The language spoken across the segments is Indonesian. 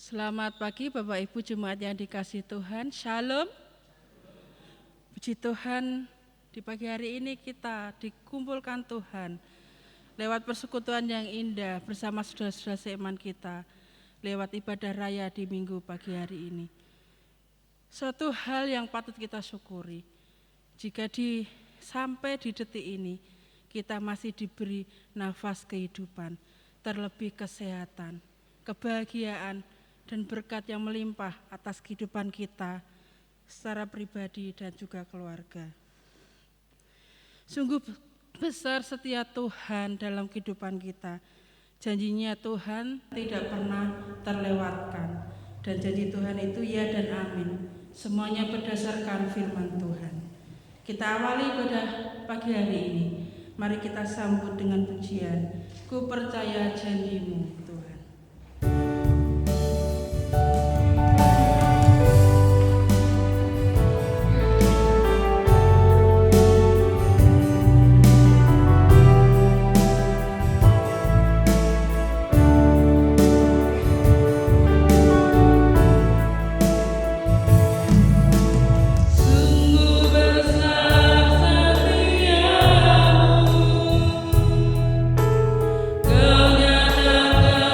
Selamat pagi Bapak Ibu Jemaat yang dikasihi Tuhan, Shalom. Puji Tuhan, di pagi hari ini kita dikumpulkan Tuhan lewat persekutuan yang indah bersama saudara-saudara seiman kita, lewat ibadah raya di minggu pagi hari ini. Suatu hal yang patut kita syukuri, jika sampai di detik ini kita masih diberi nafas kehidupan, terlebih kesehatan, kebahagiaan, dan berkat yang melimpah atas kehidupan kita secara pribadi dan juga keluarga. Sungguh besar setia Tuhan dalam kehidupan kita. Janjinya Tuhan tidak pernah terlewatkan, dan janji Tuhan itu ya dan amin. Semuanya berdasarkan firman Tuhan. Kita awali pada pagi hari ini. Mari kita sambut dengan pujian. Ku percaya janjimu, Tuhan. Kau nyatakan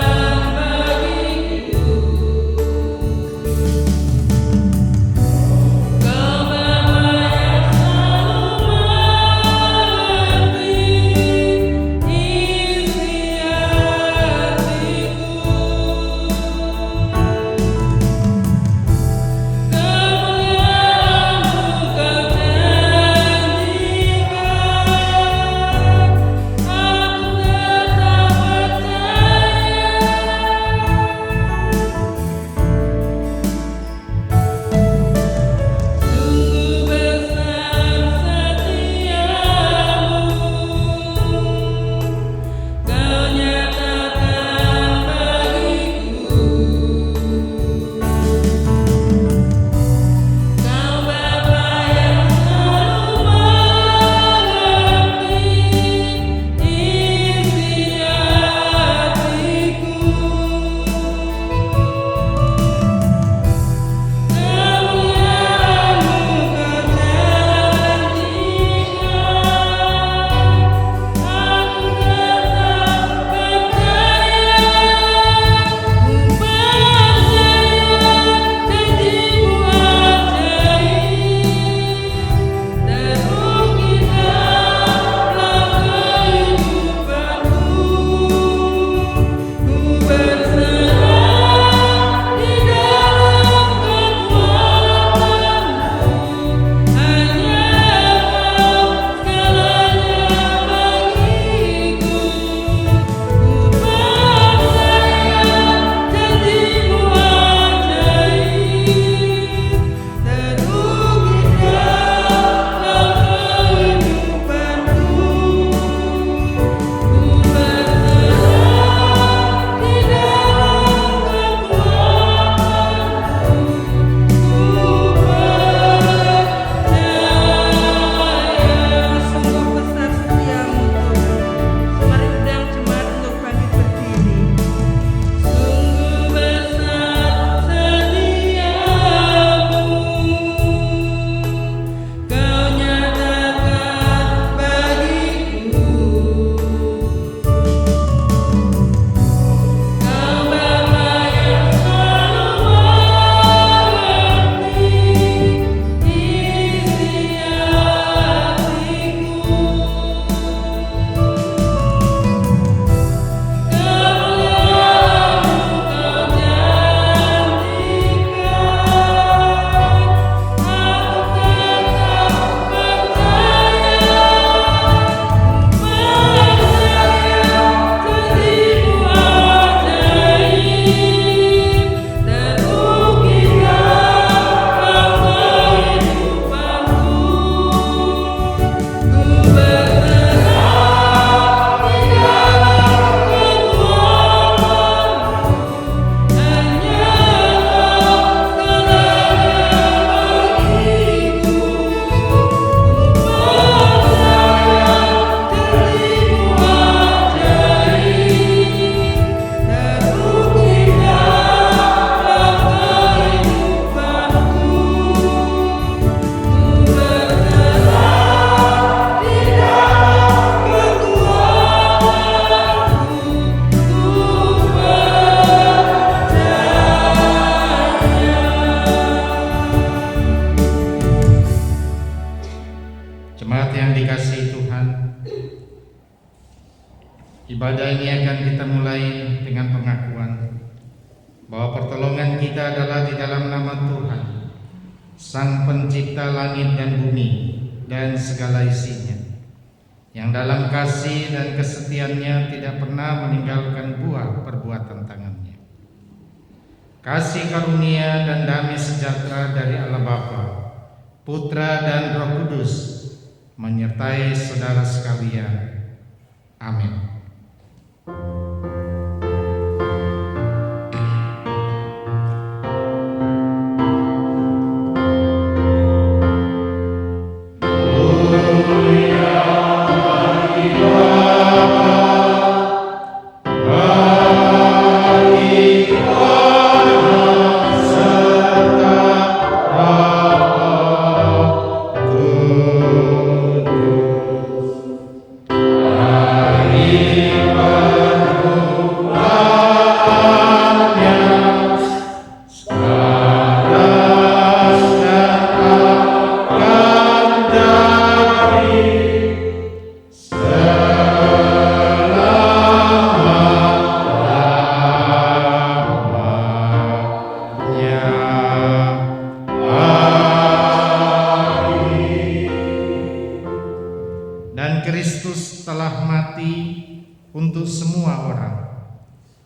dengan pengakuan bahwa pertolongan kita adalah di dalam nama Tuhan, Sang Pencipta langit dan bumi dan segala isinya, yang dalam kasih dan kesetiaannya tidak pernah meninggalkan buah perbuatan tangannya. Kasih karunia dan damai sejahtera dari Allah Bapa, Putra dan Roh Kudus menyertai saudara sekalian. Amin.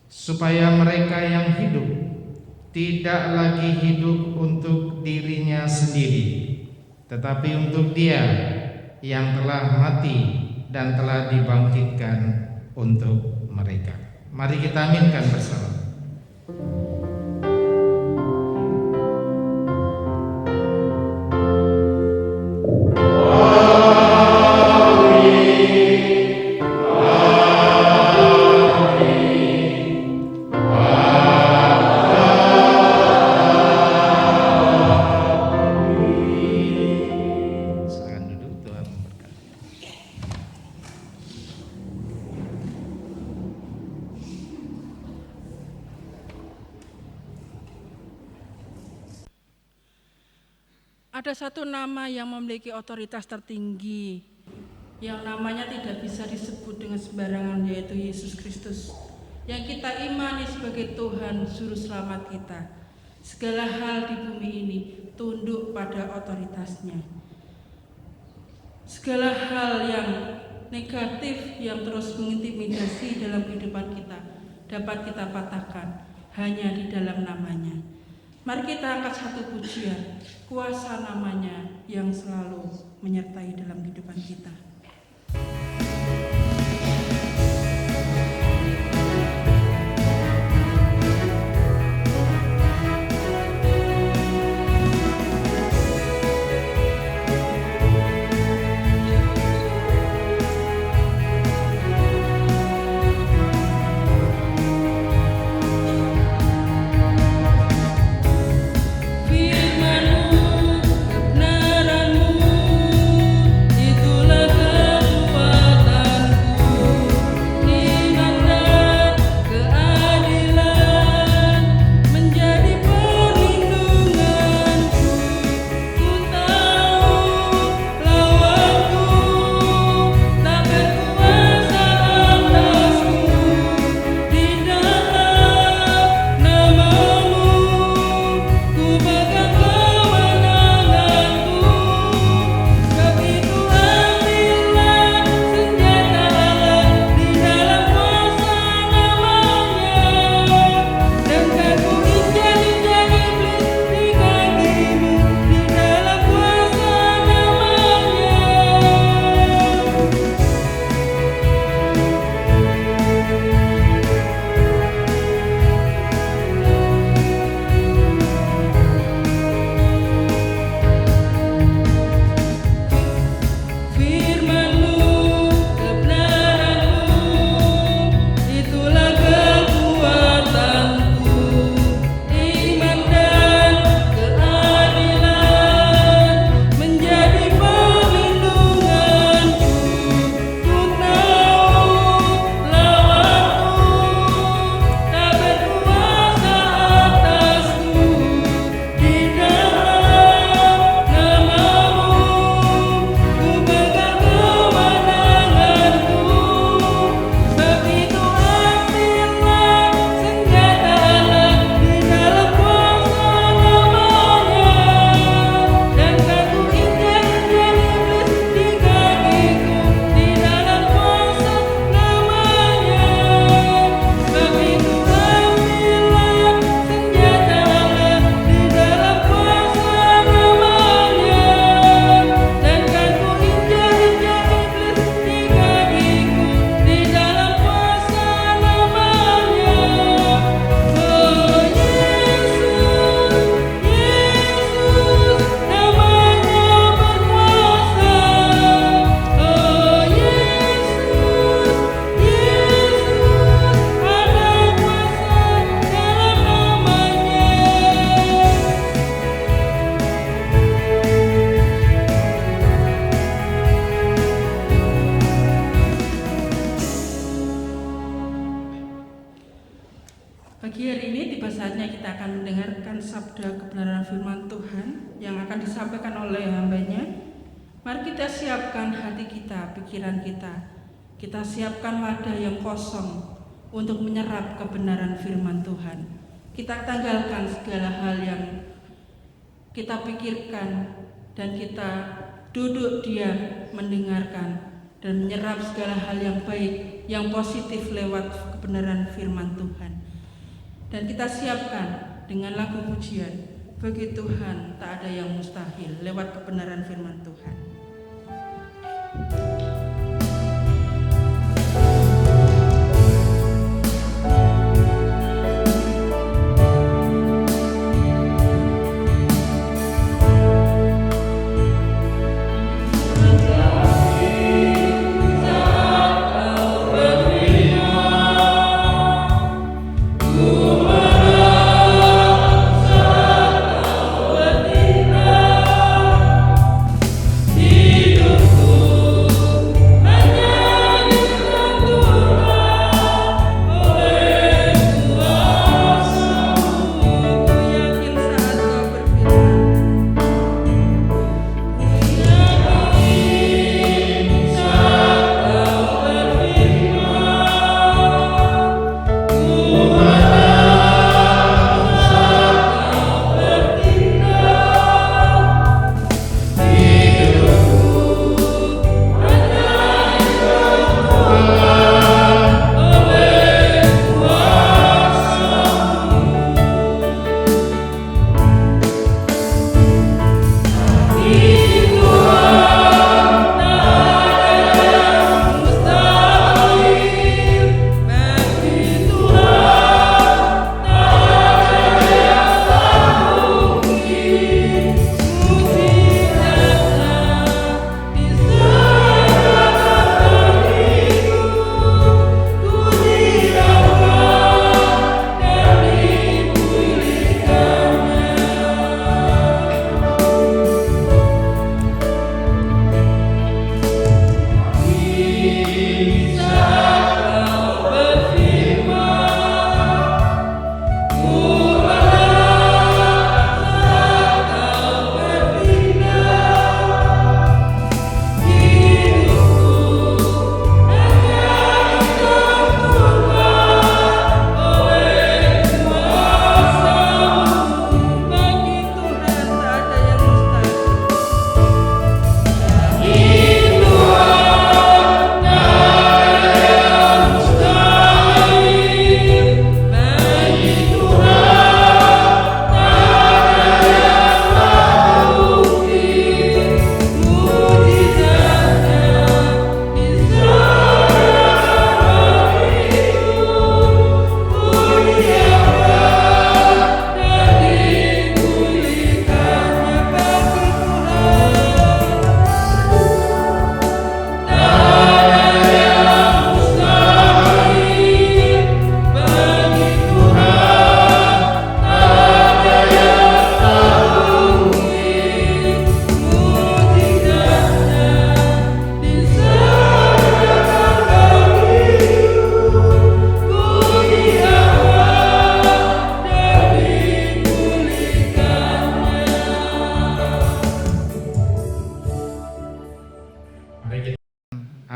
Supaya mereka yang hidup tidak lagi hidup untuk dirinya sendiri, tetapi untuk Dia yang telah mati dan telah dibangkitkan untuk mereka. Mari kita aminkan bersama. Ada satu nama yang memiliki otoritas tertinggi, yang namanya tidak bisa disebut dengan sembarangan, yaitu Yesus Kristus, yang kita imani sebagai Tuhan Juru Selamat kita. Segala hal di bumi ini tunduk pada otoritasnya. Segala hal yang negatif yang terus mengintimidasi dalam kehidupan kita dapat kita patahkan hanya di dalam namanya. Mari kita angkat satu pujian, kuasa namanya yang selalu menyertai dalam kehidupan kita. Itulah Pagi hari ini tiba saatnya kita akan mendengarkan sabda kebenaran firman Tuhan yang akan disampaikan oleh hamba-Nya. Mari kita siapkan hati kita, pikiran kita. Kita siapkan wadah yang kosong untuk menyerap kebenaran firman Tuhan. Kita tanggalkan segala hal yang kita pikirkan dan kita duduk diam mendengarkan dan menyerap segala hal yang baik, yang positif lewat kebenaran firman Tuhan. Dan kita siapkan dengan lagu pujian, bagi Tuhan tak ada yang mustahil, lewat kebenaran firman Tuhan.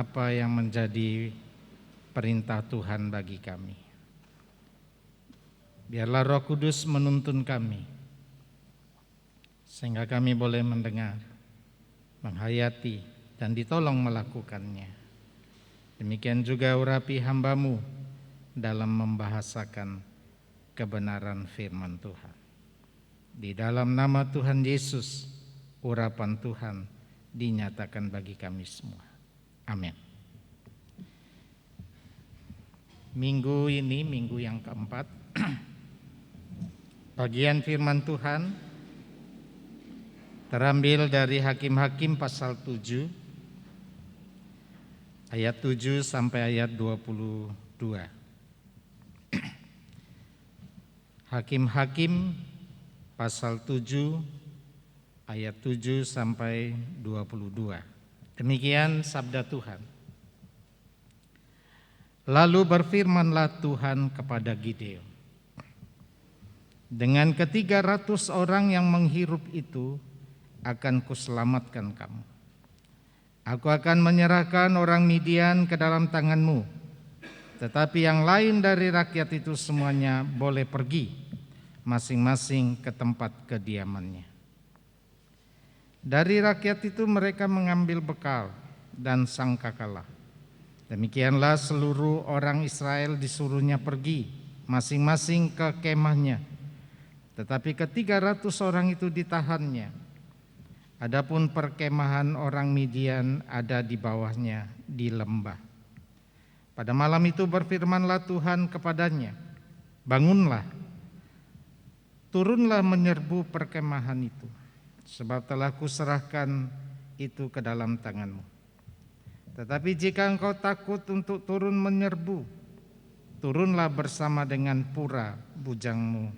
Apa yang menjadi perintah Tuhan bagi kami. Biarlah Roh Kudus menuntun kami, sehingga kami boleh mendengar, menghayati, dan ditolong melakukannya. Demikian juga urapi hamba-Mu dalam membahasakan kebenaran firman Tuhan. Di dalam nama Tuhan Yesus, urapan Tuhan dinyatakan bagi kami semua. Amin. Minggu ini, minggu yang keempat, bagian firman Tuhan terambil dari Hakim-Hakim pasal 7, ayat 7 sampai ayat 22. Hakim-Hakim pasal 7, ayat 7 sampai 22. Demikian sabda Tuhan. Lalu berfirmanlah Tuhan kepada Gideon, Dengan ke-300 orang yang menghirup itu akan kuselamatkan kamu. Aku akan menyerahkan orang Midian ke dalam tanganmu, tetapi yang lain dari rakyat itu semuanya boleh pergi masing-masing ke tempat kediamannya. Dari rakyat itu mereka mengambil bekal dan sangkakala. Demikianlah seluruh orang Israel disuruhnya pergi masing-masing ke kemahnya. Tetapi ke-300 orang itu ditahannya. Adapun perkemahan orang Midian ada di bawahnya di lembah. Pada malam itu berfirmanlah Tuhan kepadanya, bangunlah, turunlah menyerbu perkemahan itu, sebab telah kuserahkan itu ke dalam tanganmu. Tetapi jika engkau takut untuk turun menyerbu, turunlah bersama dengan pura bujangmu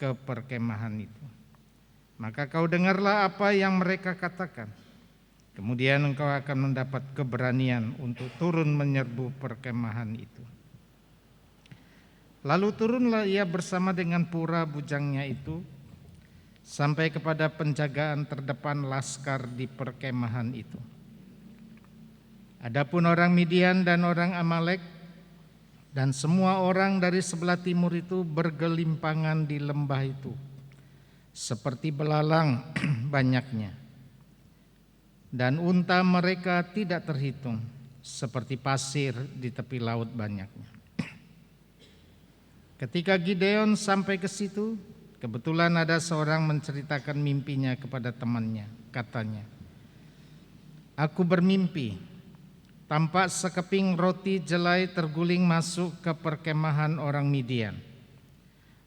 ke perkemahan itu. Maka kau dengarlah apa yang mereka katakan. Kemudian engkau akan mendapat keberanian untuk turun menyerbu perkemahan itu. Lalu turunlah ia bersama dengan pura bujangnya itu sampai kepada penjagaan terdepan laskar di perkemahan itu. Adapun orang Midian dan orang Amalek dan semua orang dari sebelah timur itu bergelimpangan di lembah itu, seperti belalang banyaknya, dan unta mereka tidak terhitung, seperti pasir di tepi laut banyaknya. Ketika Gideon sampai ke situ, kebetulan ada seorang menceritakan mimpinya kepada temannya. Katanya, aku bermimpi, tampak sekeping roti jelai terguling masuk ke perkemahan orang Midian.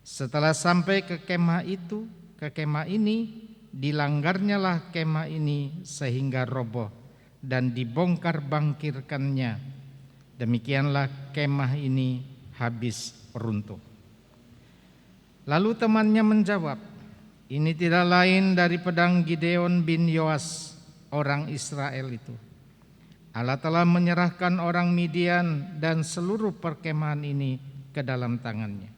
Setelah sampai ke kemah itu, ke kemah ini, dilanggarnyalah kemah ini sehingga roboh dan dibongkar bangkirkannya. Demikianlah kemah ini habis runtuh. Lalu temannya menjawab, ini tidak lain dari pedang Gideon bin Yoas orang Israel itu. Allah telah menyerahkan orang Midian dan seluruh perkemahan ini ke dalam tangannya.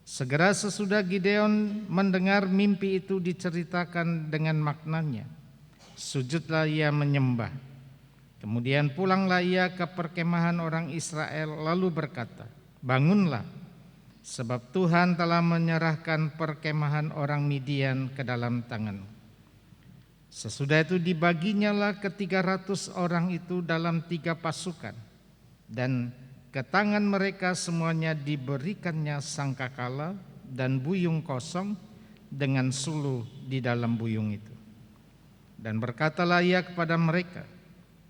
Segera sesudah Gideon mendengar mimpi itu diceritakan dengan maknanya, sujudlah ia menyembah. Kemudian pulanglah ia ke perkemahan orang Israel lalu berkata, bangunlah, sebab Tuhan telah menyerahkan perkemahan orang Midian ke dalam tanganmu. Sesudah itu dibaginyalah ke-300 orang itu dalam 3 pasukan, dan ke tangan mereka semuanya diberikannya sangkakala dan buyung kosong dengan suluh di dalam buyung itu. Dan berkatalah ia kepada mereka,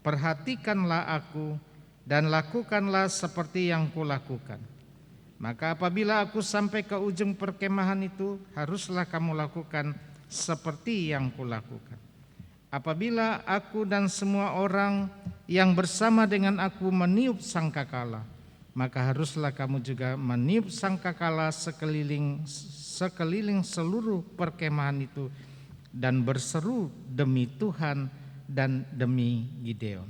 perhatikanlah aku dan lakukanlah seperti yang kulakukan. Maka apabila aku sampai ke ujung perkemahan itu, haruslah kamu lakukan seperti yang kulakukan. Apabila aku dan semua orang yang bersama dengan aku meniup sangkakala, maka haruslah kamu juga meniup sangkakala sekeliling seluruh perkemahan itu dan berseru demi Tuhan dan demi Gideon.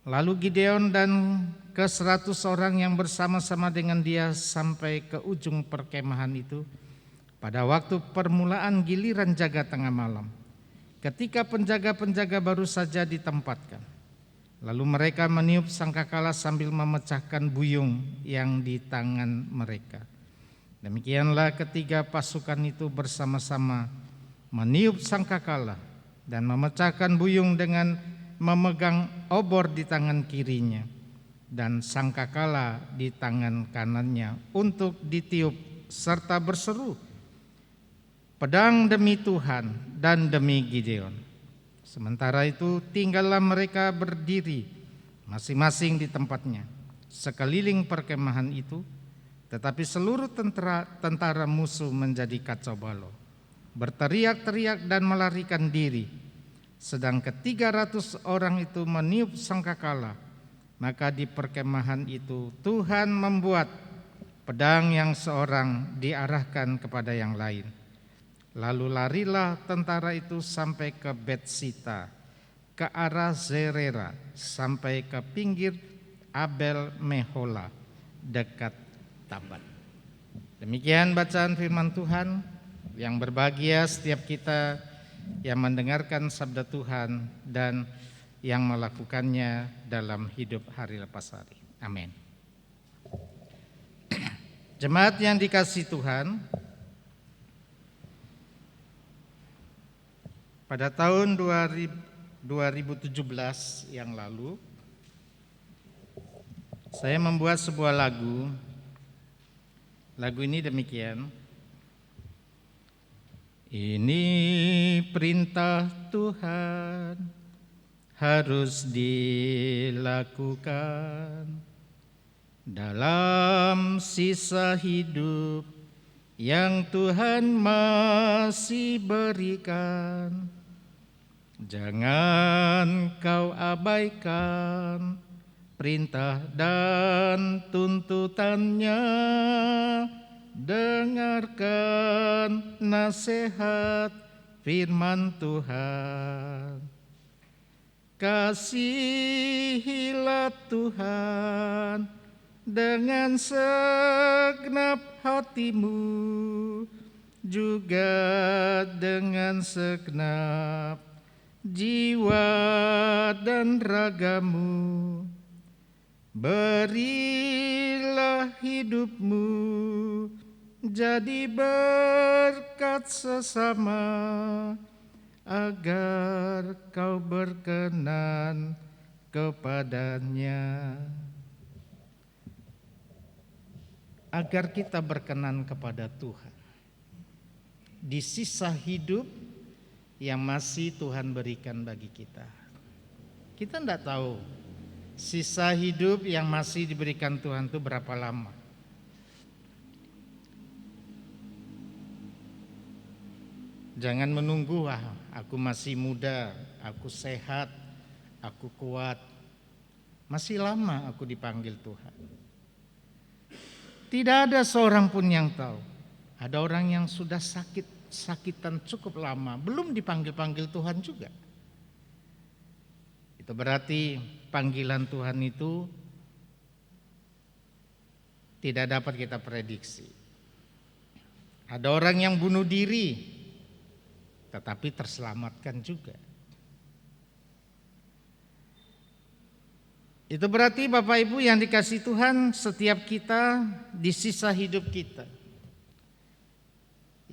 Lalu Gideon dan ke-100 orang yang bersama-sama dengan dia sampai ke ujung perkemahan itu pada waktu permulaan giliran jaga tengah malam, ketika penjaga-penjaga baru saja ditempatkan. Lalu mereka meniup sangkakala sambil memecahkan buyung yang di tangan mereka. Demikianlah ketiga pasukan itu bersama-sama meniup sangkakala dan memecahkan buyung dengan memegang obor di tangan kirinya dan sangkakala di tangan kanannya untuk ditiup serta berseru, pedang demi Tuhan dan demi Gideon. Sementara itu tinggallah mereka berdiri masing-masing di tempatnya sekeliling perkemahan itu, tetapi seluruh tentara musuh menjadi kacau balau, berteriak-teriak dan melarikan diri. Sedang ke-300 orang itu meniup sangkakala, maka di perkemahan itu Tuhan membuat pedang yang seorang diarahkan kepada yang lain. Lalu larilah tentara itu sampai ke Betsita, ke arah Zerera, sampai ke pinggir Abel Mehola, dekat Tabat. Demikian bacaan firman Tuhan. Yang berbahagia setiap kita yang mendengarkan sabda Tuhan dan yang melakukannya dalam hidup hari lepas hari. Amin. Jemaat yang dikasihi Tuhan, pada tahun 2017 yang lalu, saya membuat sebuah lagu. Lagu ini demikian. Ini perintah Tuhan harus dilakukan dalam sisa hidup yang Tuhan masih berikan. Jangan kau abaikan perintah dan tuntutannya. Dengarkan nasihat firman Tuhan. Kasihilah Tuhan dengan segenap hatimu, juga dengan segenap jiwa dan ragamu. Berilah hidupmu jadi berkat sesama, agar kau berkenan kepadanya. Agar kita berkenan kepada Tuhan di sisa hidup yang masih Tuhan berikan bagi kita. Kita tidak tahu sisa hidup yang masih diberikan Tuhan itu berapa lama. Jangan menunggu, aku masih muda, aku sehat, aku kuat. Masih lama aku dipanggil Tuhan. Tidak ada seorang pun yang tahu. Ada orang yang sudah sakitan cukup lama, belum dipanggil-panggil Tuhan juga. Itu berarti panggilan Tuhan itu tidak dapat kita prediksi. Ada orang yang bunuh diri, tetapi terselamatkan juga. Itu berarti Bapak Ibu yang dikasihi Tuhan, setiap kita di sisa hidup kita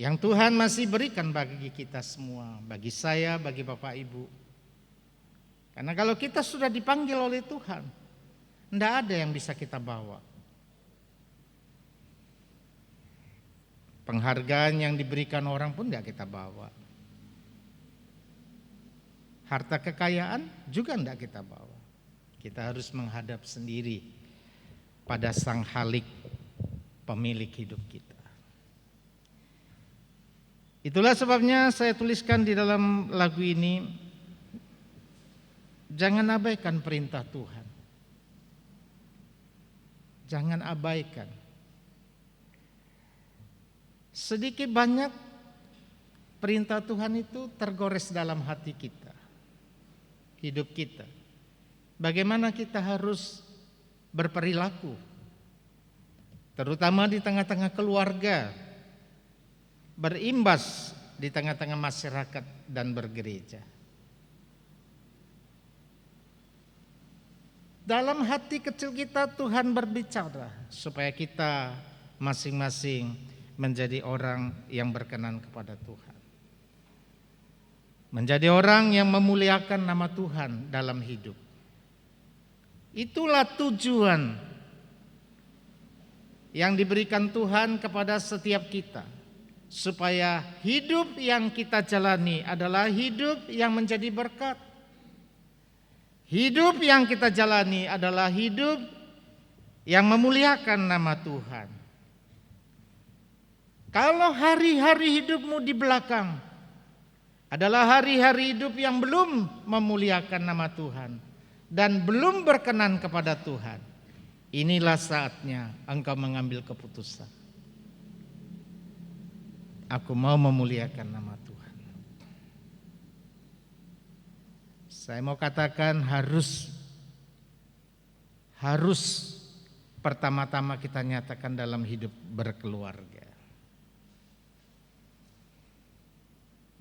yang Tuhan masih berikan bagi kita semua, bagi saya, bagi Bapak Ibu. Karena kalau kita sudah dipanggil oleh Tuhan, tidak ada yang bisa kita bawa. Penghargaan yang diberikan orang pun tidak kita bawa. Harta kekayaan juga tidak kita bawa. Kita harus menghadap sendiri pada Sang Khalik, pemilik hidup kita. Itulah sebabnya saya tuliskan di dalam lagu ini, jangan abaikan perintah Tuhan. Jangan abaikan. Sedikit banyak perintah Tuhan itu tergores dalam hati kita, hidup kita. Bagaimana kita harus berperilaku, terutama di tengah-tengah keluarga, berimbas di tengah-tengah masyarakat dan bergereja. Dalam hati kecil kita Tuhan berbicara supaya kita masing-masing menjadi orang yang berkenan kepada Tuhan. Menjadi orang yang memuliakan nama Tuhan dalam hidup. Itulah tujuan yang diberikan Tuhan kepada setiap kita, supaya hidup yang kita jalani adalah hidup yang menjadi berkat. Hidup yang kita jalani adalah hidup yang memuliakan nama Tuhan. Kalau hari-hari hidupmu di belakang adalah hari-hari hidup yang belum memuliakan nama Tuhan dan belum berkenan kepada Tuhan, inilah saatnya engkau mengambil keputusan. Aku mau memuliakan nama Tuhan. Saya mau katakan harus pertama-tama kita nyatakan dalam hidup berkeluarga.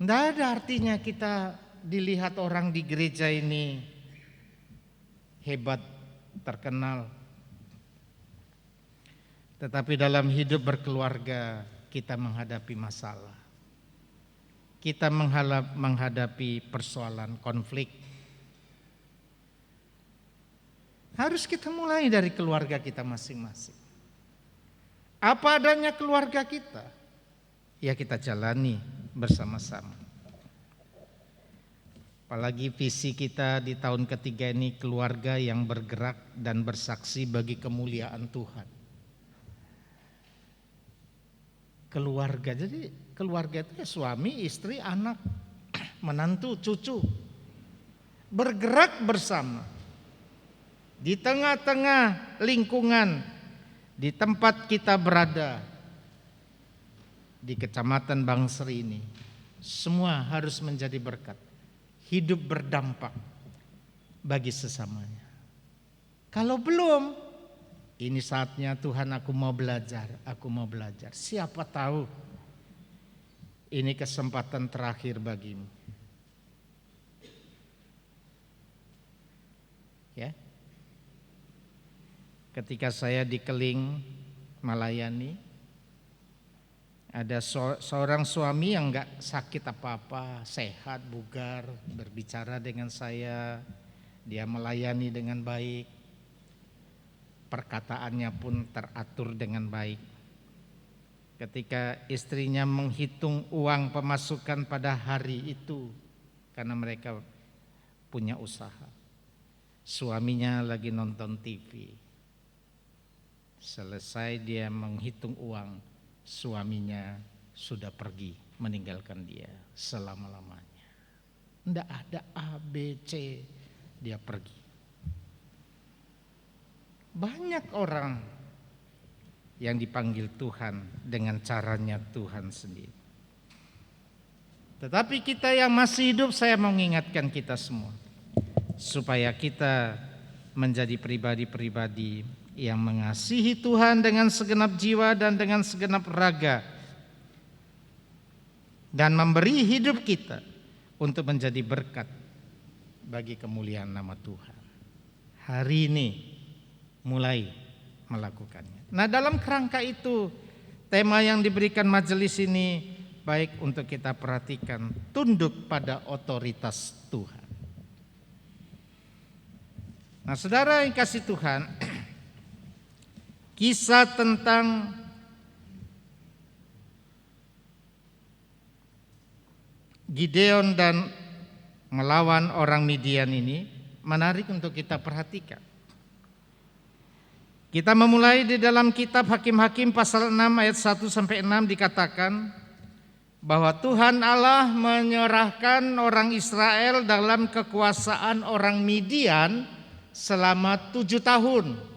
Tidak ada artinya kita dilihat orang di gereja ini hebat, terkenal. Tetapi dalam hidup berkeluarga kita menghadapi masalah. Kita menghadapi persoalan konflik. Harus kita mulai dari keluarga kita masing-masing. Apa adanya keluarga kita, ya kita jalani bersama-sama. Apalagi visi kita di tahun ketiga ini keluarga yang bergerak dan bersaksi bagi kemuliaan Tuhan. Keluarga, jadi keluarga itu ya suami, istri, anak, menantu, cucu. Bergerak bersama. Di tengah-tengah lingkungan, di tempat kita berada, di Kecamatan Bangsri ini, semua harus menjadi berkat. Hidup berdampak bagi sesamanya. Kalau belum, ini saatnya Tuhan aku mau belajar. Siapa tahu ini kesempatan terakhir bagimu. Ya. Ketika saya di Keling melayani, ada seorang suami yang enggak sakit apa-apa, sehat, bugar, berbicara dengan saya, dia melayani dengan baik, perkataannya pun teratur dengan baik. Ketika istrinya menghitung uang pemasukan pada hari itu, karena mereka punya usaha, suaminya lagi nonton TV. Selesai dia menghitung uang, suaminya sudah pergi meninggalkan dia selama-lamanya. Tidak ada A, B, C, dia pergi. Banyak orang yang dipanggil Tuhan dengan caranya Tuhan sendiri. Tetapi kita yang masih hidup, saya mau mengingatkan kita semua, supaya kita menjadi pribadi-pribadi yang mengasihi Tuhan dengan segenap jiwa dan dengan segenap raga, dan memberi hidup kita untuk menjadi berkat bagi kemuliaan nama Tuhan. Hari ini mulai melakukannya. Nah, dalam kerangka itu, tema yang diberikan majelis ini baik untuk kita perhatikan, tunduk pada otoritas Tuhan. Nah, saudara yang kasih Tuhan, kisah tentang Gideon dan melawan orang Midian ini menarik untuk kita perhatikan. Kita memulai di dalam kitab Hakim-Hakim pasal 6 ayat 1 sampai 6 dikatakan bahwa Tuhan Allah menyerahkan orang Israel dalam kekuasaan orang Midian selama 7 tahun.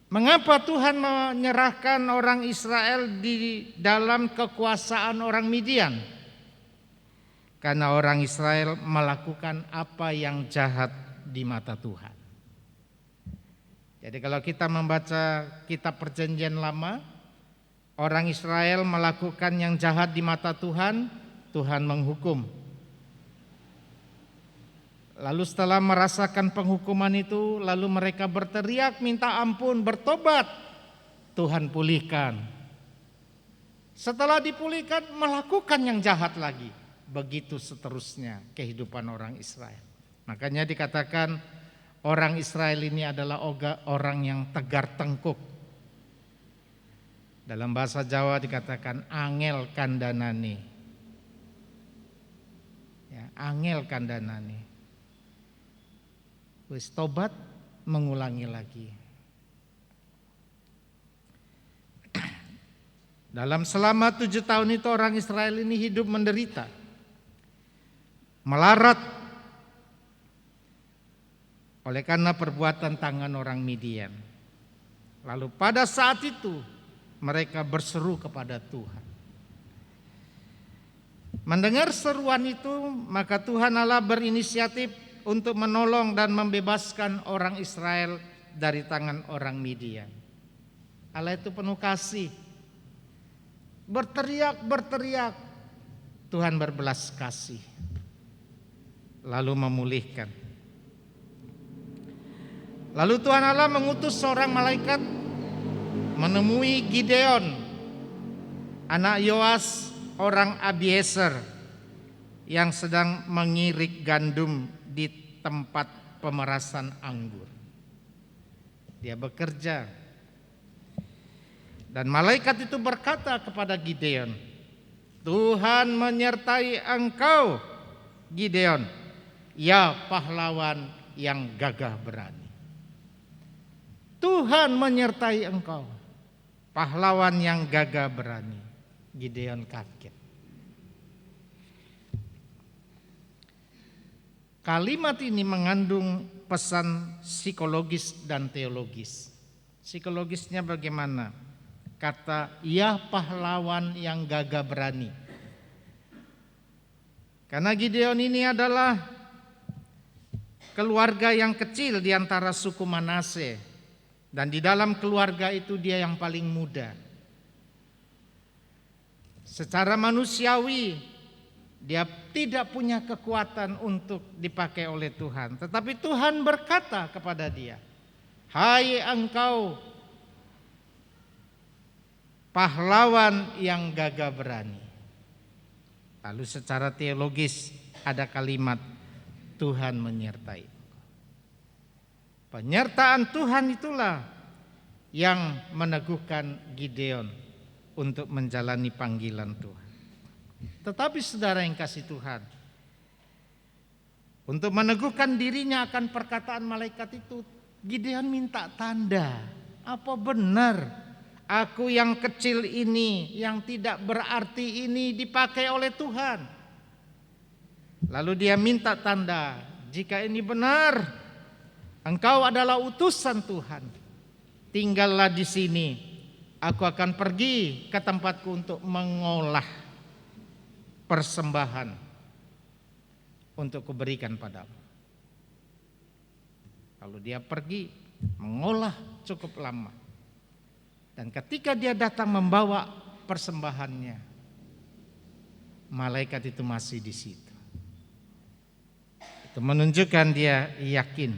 Mengapa Tuhan menyerahkan orang Israel di dalam kekuasaan orang Midian? Karena orang Israel melakukan apa yang jahat di mata Tuhan. Jadi kalau kita membaca kitab Perjanjian Lama, orang Israel melakukan yang jahat di mata Tuhan, Tuhan menghukum. Lalu setelah merasakan penghukuman itu, lalu mereka berteriak minta ampun, bertobat, Tuhan pulihkan. Setelah dipulihkan, melakukan yang jahat lagi. Begitu seterusnya kehidupan orang Israel. Makanya dikatakan orang Israel ini adalah orang yang tegar tengkuk. Dalam bahasa Jawa dikatakan angel kandanane. Ya, angel kandanane. Wis tobat, mengulangi lagi. Dalam selama 7 tahun itu orang Israel ini hidup menderita, melarat oleh karena perbuatan tangan orang Midian. Lalu pada saat itu mereka berseru kepada Tuhan. Mendengar seruan itu, maka Tuhan Allah berinisiatif untuk menolong dan membebaskan orang Israel dari tangan orang Midian. Allah itu penuh kasih. Berteriak, Tuhan berbelas kasih, lalu memulihkan. Lalu Tuhan Allah mengutus seorang malaikat menemui Gideon, anak Yoas orang Abiezer, yang sedang mengirik gandum di tempat pemerasan anggur. Dia bekerja. Dan malaikat itu berkata kepada Gideon, Tuhan menyertai engkau, Gideon, ya pahlawan yang gagah berani. Tuhan menyertai engkau, pahlawan yang gagah berani. Gideon kaget. Kalimat ini mengandung pesan psikologis dan teologis. Psikologisnya bagaimana? Kata ya pahlawan yang gagah berani. Karena Gideon ini adalah keluarga yang kecil di antara suku Manase, dan di dalam keluarga itu dia yang paling muda. Secara manusiawi dia tidak punya kekuatan untuk dipakai oleh Tuhan, tetapi Tuhan berkata kepada dia, hai engkau pahlawan yang gagah berani. Lalu secara teologis ada kalimat Tuhan menyertai. Penyertaan Tuhan itulah yang meneguhkan Gideon untuk menjalani panggilan Tuhan. Tetapi saudara yang kasih Tuhan, untuk meneguhkan dirinya akan perkataan malaikat itu, Gideon minta tanda. Apa benar aku yang kecil ini, yang tidak berarti ini dipakai oleh Tuhan? Lalu dia minta tanda, jika ini benar, engkau adalah utusan Tuhan, tinggallah di sini. Aku akan pergi ke tempatku untuk mengolah persembahan untuk kuberikan padamu. Lalu dia pergi mengolah cukup lama. Dan ketika dia datang membawa persembahannya, malaikat itu masih di situ. Itu menunjukkan dia yakin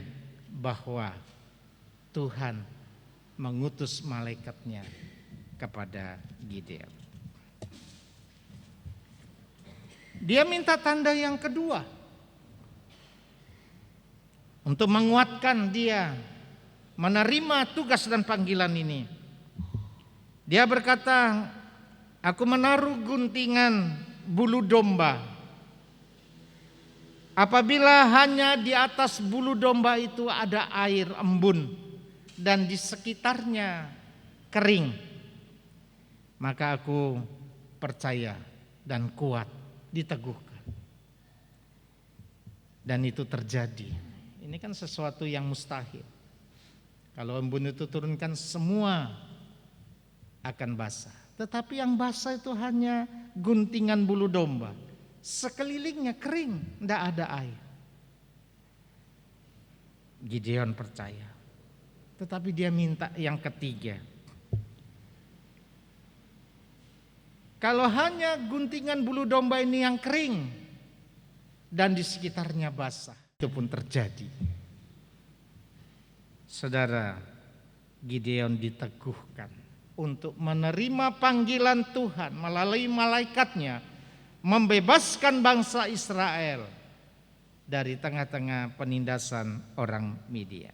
bahwa Tuhan mengutus malaikatnya kepada Gideon. Dia minta tanda yang kedua untuk menguatkan dia menerima tugas dan panggilan ini. Dia berkata, aku menaruh guntingan bulu domba. Apabila hanya di atas bulu domba itu ada air embun dan di sekitarnya kering, maka aku percaya dan kuat, diteguhkan. Dan itu terjadi. Ini kan sesuatu yang mustahil. Kalau embun itu turunkan, semua akan basah. Tetapi yang basah itu hanya guntingan bulu domba. Sekelilingnya kering, tidak ada air. Gideon percaya. Tetapi dia minta yang ketiga. Kalau hanya guntingan bulu domba ini yang kering dan di sekitarnya basah, itu pun terjadi. Saudara, Gideon diteguhkan untuk menerima panggilan Tuhan melalui malaikatnya, membebaskan bangsa Israel dari tengah-tengah penindasan orang Midian.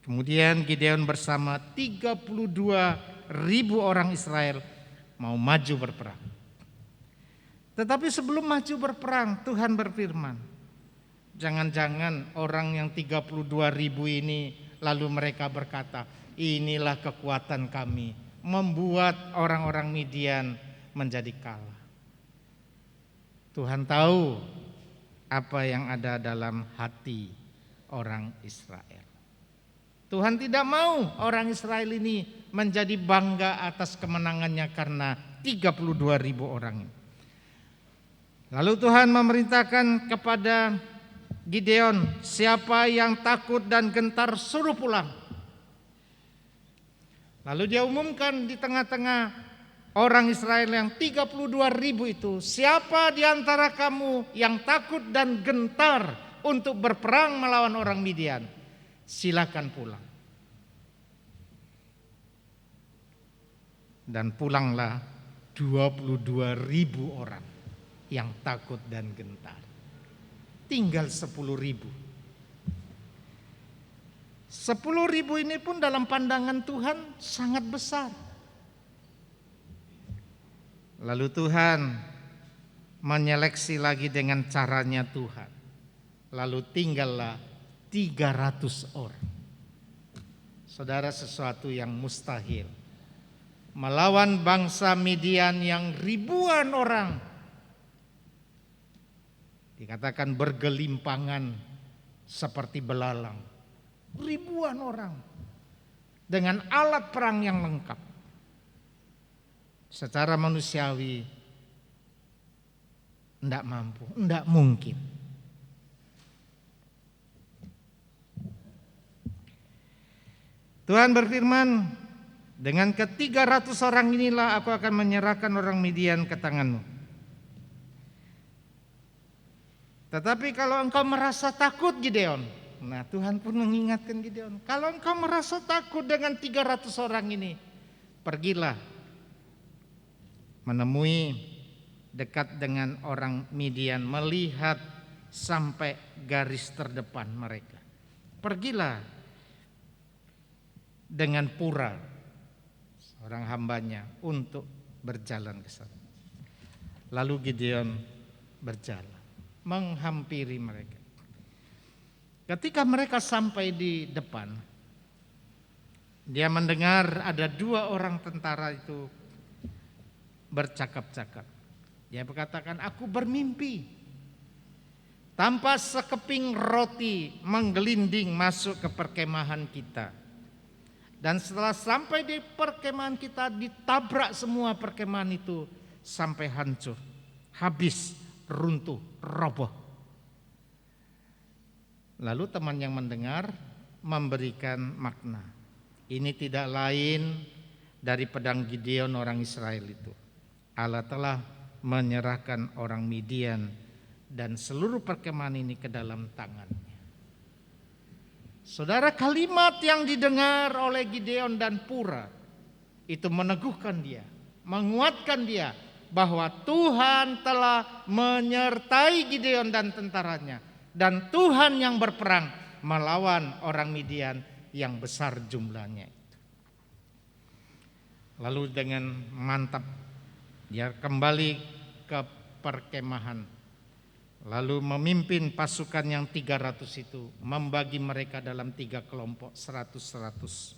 Kemudian Gideon bersama 32.000 orang Israel mau maju berperang. Tetapi sebelum maju berperang, Tuhan berfirman, jangan-jangan orang yang 32.000 ini lalu mereka berkata, inilah kekuatan kami, membuat orang-orang Midian menjadi kalah. Tuhan tahu apa yang ada dalam hati orang Israel. Tuhan tidak mau orang Israel ini menjadi bangga atas kemenangannya karena 32.000 orang. Lalu Tuhan memerintahkan kepada Gideon, siapa yang takut dan gentar suruh pulang. Lalu dia umumkan di tengah-tengah orang Israel yang 32.000 itu, siapa di antara kamu yang takut dan gentar untuk berperang melawan orang Midian, silakan pulang. Dan pulanglah 22.000 orang yang takut dan gentar. Tinggal 10.000. 10.000 ini pun dalam pandangan Tuhan sangat besar. Lalu Tuhan menyeleksi lagi dengan caranya Tuhan. Lalu tinggallah 300 orang. Saudara, sesuatu yang mustahil. Melawan bangsa Midian yang ribuan orang. Dikatakan bergelimpangan seperti belalang. Ribuan orang dengan alat perang yang lengkap. Secara manusiawi tidak mampu, tidak mungkin. Tuhan berfirman, dengan ke-300 orang inilah aku akan menyerahkan orang Midian ke tanganmu. Tetapi kalau engkau merasa takut, Gideon, nah Tuhan pun mengingatkan Gideon, kalau engkau merasa takut dengan 300 orang ini, pergilah menemui dekat dengan orang Midian, melihat sampai garis terdepan mereka. Pergilah dengan Pura, seorang hambanya, untuk berjalan ke sana. Lalu Gideon berjalan menghampiri mereka. Ketika mereka sampai di depan, dia mendengar ada 2 orang tentara itu bercakap-cakap. Dia berkatakan, aku bermimpi. Tanpa sekeping roti menggelinding masuk ke perkemahan kita. Dan setelah sampai di perkemahan kita, ditabrak semua perkemahan itu sampai hancur, habis, runtuh, roboh. Lalu teman yang mendengar memberikan makna. Ini tidak lain dari pedang Gideon orang Israel itu. Allah telah menyerahkan orang Midian dan seluruh perkemahan ini ke dalam tangannya. Saudara, kalimat yang didengar oleh Gideon dan Pura itu meneguhkan dia, menguatkan dia bahwa Tuhan telah menyertai Gideon dan tentaranya, dan Tuhan yang berperang melawan orang Midian yang besar jumlahnya itu. Lalu dengan mantap dia kembali ke perkemahan, lalu memimpin pasukan yang 300 itu, membagi mereka dalam 3 kelompok, 100-100.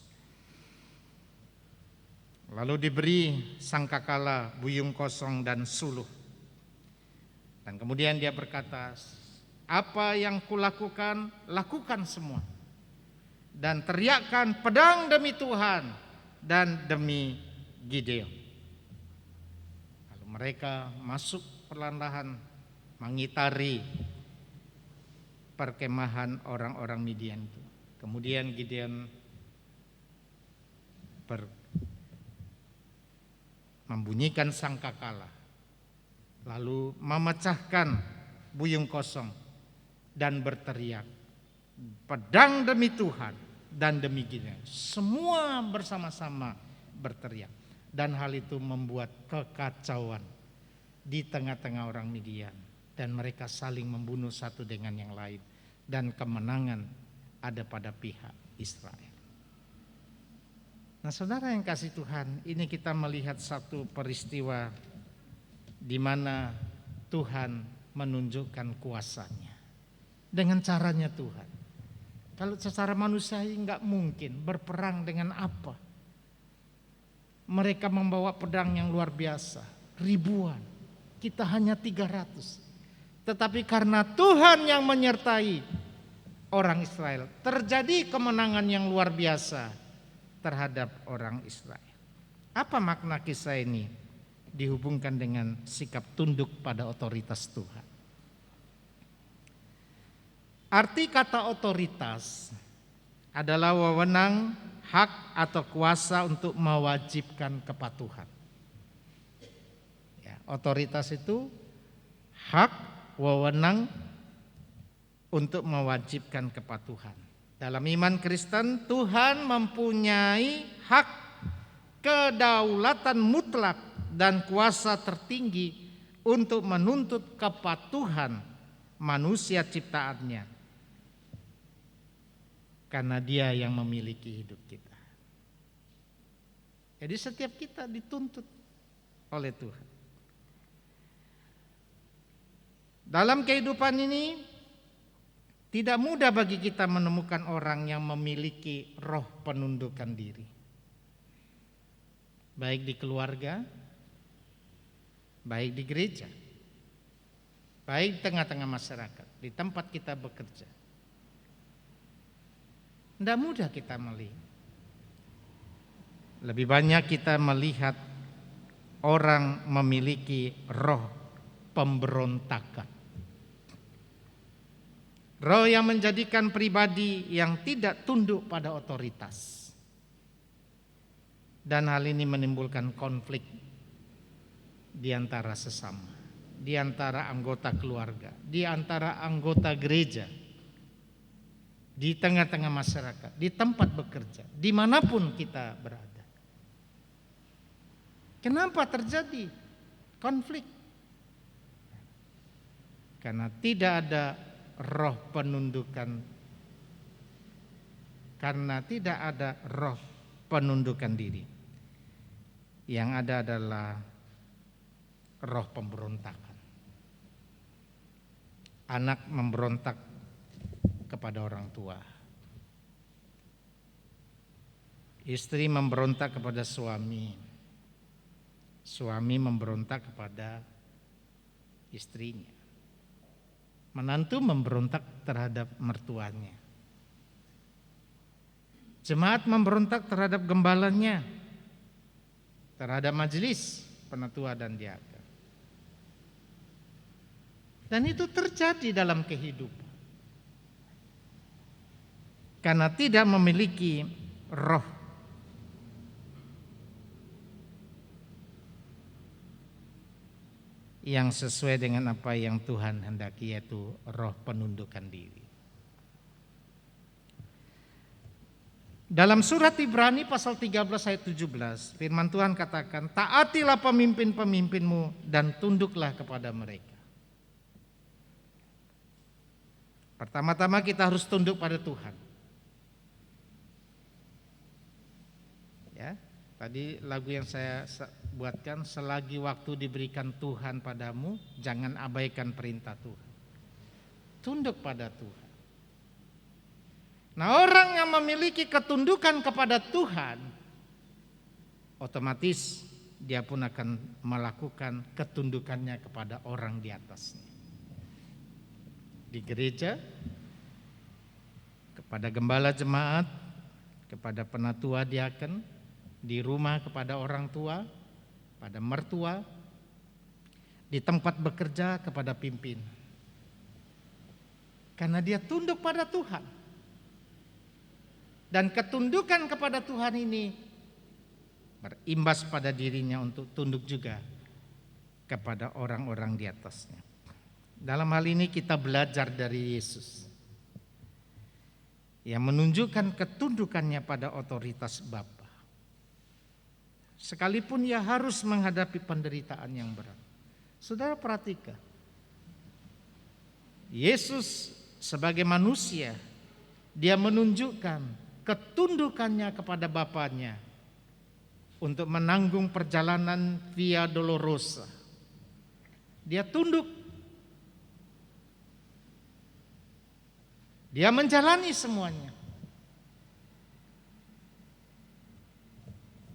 Lalu diberi sangkakala, buyung kosong dan suluh. Dan kemudian dia berkata, apa yang kulakukan, lakukan semua. Dan teriakkan pedang demi Tuhan dan demi Gideon. Lalu mereka masuk perlahan-lahan mengitari perkemahan orang-orang Midian itu. Kemudian Gideon membunyikan sangkakala, lalu memecahkan buyung kosong dan berteriak, pedang demi Tuhan dan demi Gideon. Semua bersama-sama berteriak, dan hal itu membuat kekacauan di tengah-tengah orang Midian, dan mereka saling membunuh satu dengan yang lain, dan kemenangan ada pada pihak Israel. Nah, saudara yang kasih Tuhan, ini kita melihat satu peristiwa di mana Tuhan menunjukkan kuasanya dengan caranya Tuhan. Kalau secara manusia nggak mungkin berperang dengan apa. Mereka membawa pedang yang luar biasa, ribuan. Kita hanya 300. Tetapi karena Tuhan yang menyertai orang Israel, terjadi kemenangan yang luar biasa terhadap orang Israel. Apa makna kisah ini? dihubungkan dengan sikap tunduk pada otoritas Tuhan. Arti kata otoritas adalah wewenang, hak atau kuasa untuk mewajibkan kepatuhan. Ya, otoritas itu hak, wewenang untuk mewajibkan kepatuhan. Dalam iman Kristen, Tuhan mempunyai hak kedaulatan mutlak dan kuasa tertinggi untuk menuntut kepatuhan manusia ciptaannya, karena Dia yang memiliki hidup kita. Jadi setiap kita dituntut oleh Tuhan. Dalam kehidupan ini tidak mudah bagi kita menemukan orang yang memiliki roh penundukan diri. Baik di keluarga, baik di gereja, baik di tengah-tengah masyarakat, di tempat kita bekerja. Tidak mudah kita melihat. Lebih banyak kita melihat orang memiliki roh pemberontakan. Roh yang menjadikan pribadi yang tidak tunduk pada otoritas. Dan hal ini menimbulkan konflik di antara sesama, di antara anggota keluarga, di antara anggota gereja, di tengah-tengah masyarakat, di tempat bekerja, dimanapun kita berada. Kenapa terjadi konflik? Karena tidak ada roh penundukan, karena tidak ada roh penundukan diri. Yang ada adalah roh pemberontakan. Anak memberontak kepada orang tua. Istri memberontak kepada suami. Suami memberontak kepada istrinya. Menantu memberontak terhadap mertuanya. Jemaat memberontak terhadap gembalanya, terhadap majelis penatua dan diaken. Dan itu terjadi dalam kehidupan. Karena tidak memiliki roh yang sesuai dengan apa yang Tuhan hendaki, yaitu roh penundukan diri. Dalam surat Ibrani pasal 13 ayat 17, firman Tuhan katakan, taatilah pemimpin-pemimpinmu dan tunduklah kepada mereka. Pertama-tama kita harus tunduk pada Tuhan. Ya, tadi lagu yang saya buatkan, selagi waktu diberikan Tuhan padamu, jangan abaikan perintah Tuhan. Tunduk pada Tuhan. Nah, orang yang memiliki ketundukan kepada Tuhan, otomatis dia pun akan melakukan ketundukannya kepada orang di atasnya. Di gereja, kepada gembala jemaat, kepada penatua diaken, di rumah kepada orang tua, pada mertua, di tempat bekerja kepada pimpin. Karena dia tunduk pada Tuhan. Dan ketundukan kepada Tuhan ini berimbas pada dirinya untuk tunduk juga kepada orang-orang di atasnya. Dalam hal ini kita belajar dari Yesus yang menunjukkan ketundukannya pada otoritas Bapa. Sekalipun ia harus menghadapi penderitaan yang berat. Saudara perhatikan, Yesus sebagai manusia, dia menunjukkan ketundukannya kepada Bapanya untuk menanggung perjalanan Via Dolorosa. Dia tunduk. Dia menjalani semuanya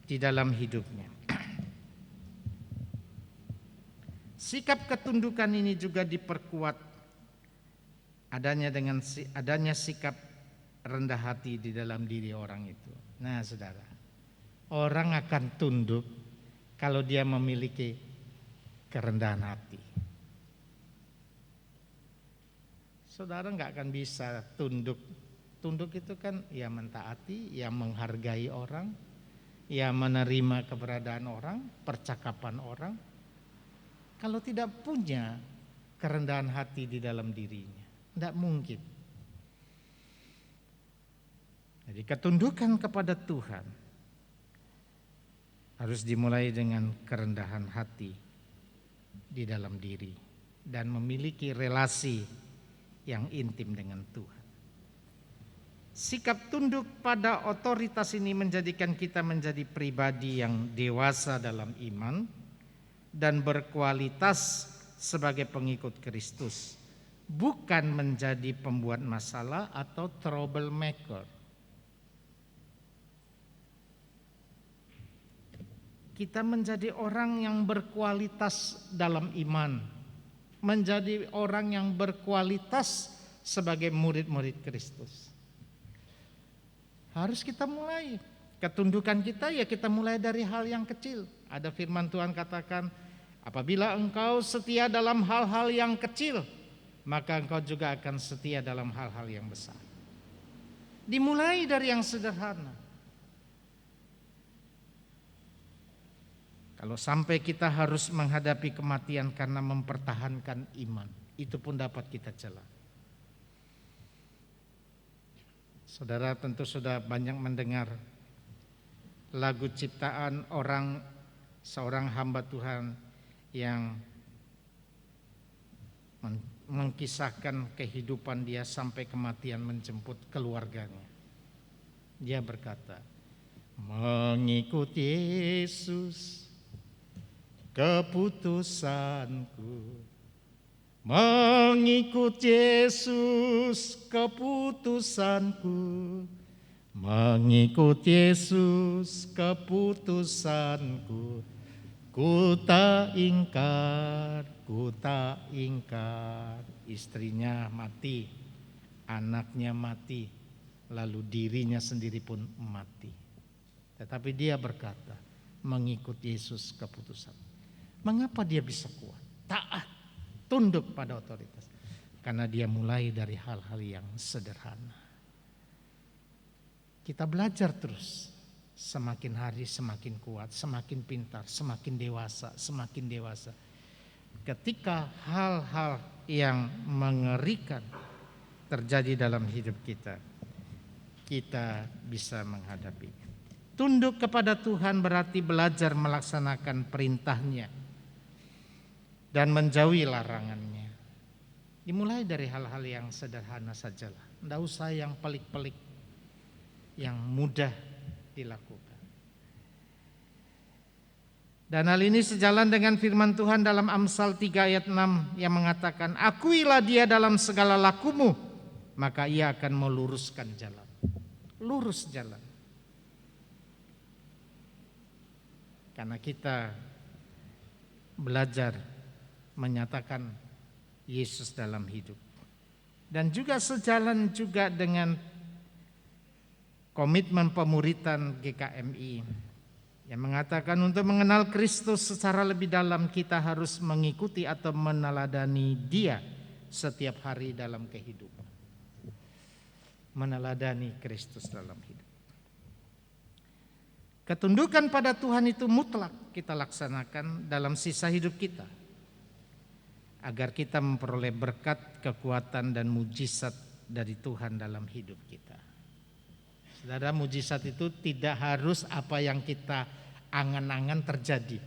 di dalam hidupnya. Sikap ketundukan ini juga diperkuat adanya sikap rendah hati di dalam diri orang itu. Nah, saudara, orang akan tunduk kalau dia memiliki kerendahan hati. Saudara nggak akan bisa tunduk. Tunduk itu kan ya mentaati, ya menghargai orang, ya menerima keberadaan orang, percakapan orang. Kalau tidak punya kerendahan hati di dalam dirinya, tidak mungkin. Jadi ketundukan kepada Tuhan harus dimulai dengan kerendahan hati di dalam diri dan memiliki relasi yang intim dengan Tuhan. Sikap tunduk pada otoritas ini menjadikan kita menjadi pribadi yang dewasa dalam iman dan berkualitas sebagai pengikut Kristus, bukan menjadi pembuat masalah atau troublemaker. Kita menjadi orang yang berkualitas dalam iman, menjadi orang yang berkualitas sebagai murid-murid Kristus. Harus kita mulai. Ketundukan kita ya kita mulai dari hal yang kecil. Ada firman Tuhan katakan, apabila engkau setia dalam hal-hal yang kecil, maka engkau juga akan setia dalam hal-hal yang besar. Dimulai dari yang sederhana. Kalau sampai kita harus menghadapi kematian karena mempertahankan iman, itu pun dapat kita cela. Saudara tentu sudah banyak mendengar lagu ciptaan seorang hamba Tuhan yang mengkisahkan kehidupan dia sampai kematian menjemput keluarganya. Dia berkata, mengikut Yesus keputusanku, mengikut Yesus keputusanku, mengikut Yesus keputusanku, ku tak ingkar, ku tak ingkar. Istrinya mati, anaknya mati, lalu dirinya sendiri pun mati. Tetapi dia berkata, mengikut Yesus keputusan. Mengapa dia bisa kuat? Taat, tunduk pada otoritas. Karena dia mulai dari hal-hal yang sederhana. Kita belajar terus. Semakin hari semakin kuat, semakin pintar, semakin dewasa, semakin dewasa. Ketika hal-hal yang mengerikan terjadi dalam hidup kita, kita bisa menghadapinya. Tunduk kepada Tuhan berarti belajar melaksanakan perintahnya dan menjauhi larangannya. Dimulai dari hal-hal yang sederhana sajalah. Tidak usah yang pelik-pelik, yang mudah dilakukan. Dan hal ini sejalan dengan firman Tuhan dalam Amsal 3 ayat 6 yang mengatakan, akuilah dia dalam segala lakumu, maka ia akan meluruskan jalan. Lurus jalan. Karena kita belajar menyatakan Yesus dalam hidup. Dan juga sejalan juga dengan komitmen pemuritan GKMI yang mengatakan untuk mengenal Kristus secara lebih dalam kita harus mengikuti atau meneladani Dia setiap hari dalam kehidupan. Meneladani Kristus dalam hidup. Ketundukan pada Tuhan itu mutlak kita laksanakan dalam sisa hidup kita. Agar kita memperoleh berkat, kekuatan dan mujizat dari Tuhan dalam hidup kita. Saudara, mujizat itu tidak harus apa yang kita angan-angan terjadi.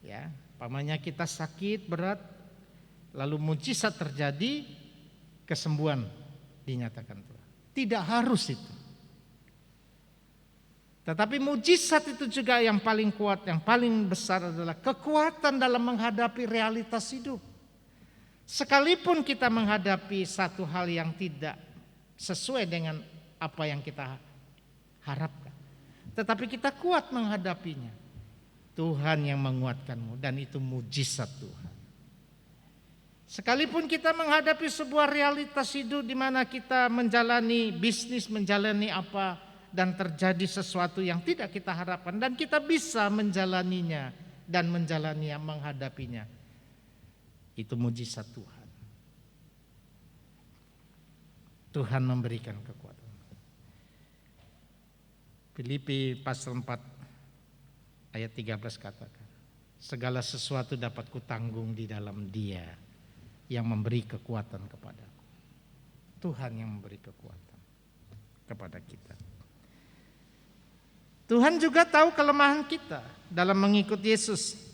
Ya, umpamanya kita sakit berat, lalu mujizat terjadi, kesembuhan dinyatakan Tuhan. Tidak harus itu. Tetapi mujizat itu juga yang paling kuat, yang paling besar adalah kekuatan dalam menghadapi realitas hidup. Sekalipun kita menghadapi satu hal yang tidak sesuai dengan apa yang kita harapkan, tetapi kita kuat menghadapinya. Tuhan yang menguatkanmu dan itu mujizat Tuhan. Sekalipun kita menghadapi sebuah realitas hidup di mana kita menjalani bisnis, menjalani apa dan terjadi sesuatu yang tidak kita harapkan dan kita bisa menjalaninya dan menghadapinya. Itu mujizat Tuhan. Tuhan memberikan kekuatan. Filipi pasal 4 ayat 13 katakan, segala sesuatu dapat kutanggung di dalam Dia yang memberi kekuatan kepadaku. Tuhan yang memberi kekuatan kepada kita. Tuhan juga tahu kelemahan kita dalam mengikut Yesus.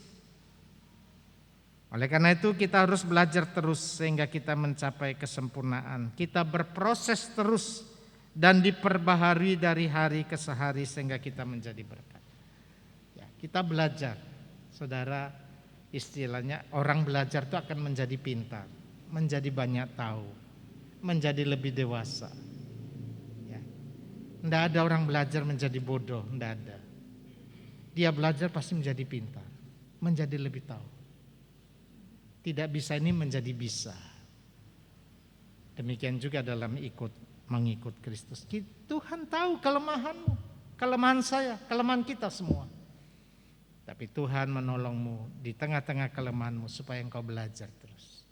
Oleh karena itu kita harus belajar terus sehingga kita mencapai kesempurnaan. Kita berproses terus dan diperbaharui dari hari ke hari sehingga kita menjadi berkat. Ya, kita belajar, saudara, istilahnya orang belajar itu akan menjadi pintar, menjadi banyak tahu, menjadi lebih dewasa. Tidak ada orang belajar menjadi bodoh, tidak ada. Dia belajar pasti menjadi pintar, menjadi lebih tahu. Tidak bisa ini menjadi bisa. Demikian juga dalam mengikut Kristus. Tuhan tahu kelemahanmu, kelemahan saya, kelemahan kita semua. Tapi Tuhan menolongmu di tengah-tengah kelemahanmu supaya engkau belajar terus.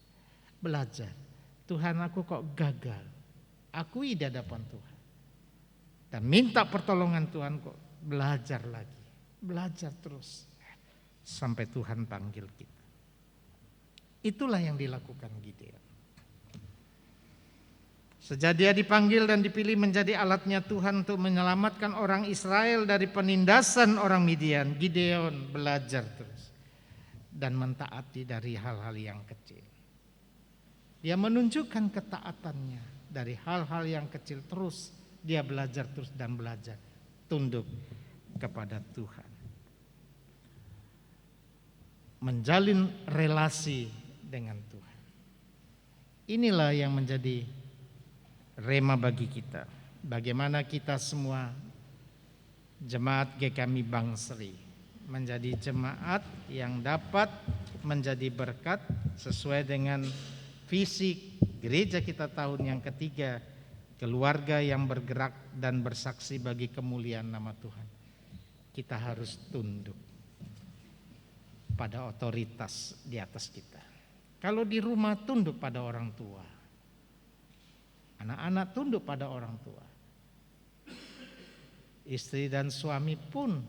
Belajar. Tuhan, aku kok gagal. Akui di hadapan Tuhan. Dan minta pertolongan Tuhan, kok belajar lagi. Belajar terus. Sampai Tuhan panggil kita. Itulah yang dilakukan Gideon. Sejak dia dipanggil dan dipilih menjadi alatnya Tuhan untuk menyelamatkan orang Israel dari penindasan orang Midian, Gideon belajar terus. Dan mentaati dari hal-hal yang kecil. Dia menunjukkan ketaatannya dari hal-hal yang kecil terus. Dia belajar terus dan belajar tunduk kepada Tuhan. Menjalin relasi dengan Tuhan. Inilah yang menjadi rema bagi kita. Bagaimana kita semua jemaat GKMI Bangsri menjadi jemaat yang dapat menjadi berkat sesuai dengan visi gereja kita tahun yang ketiga. Keluarga yang bergerak dan bersaksi bagi kemuliaan nama Tuhan. Kita harus tunduk pada otoritas di atas kita. Kalau di rumah tunduk pada orang tua. Anak-anak tunduk pada orang tua. Istri dan suami pun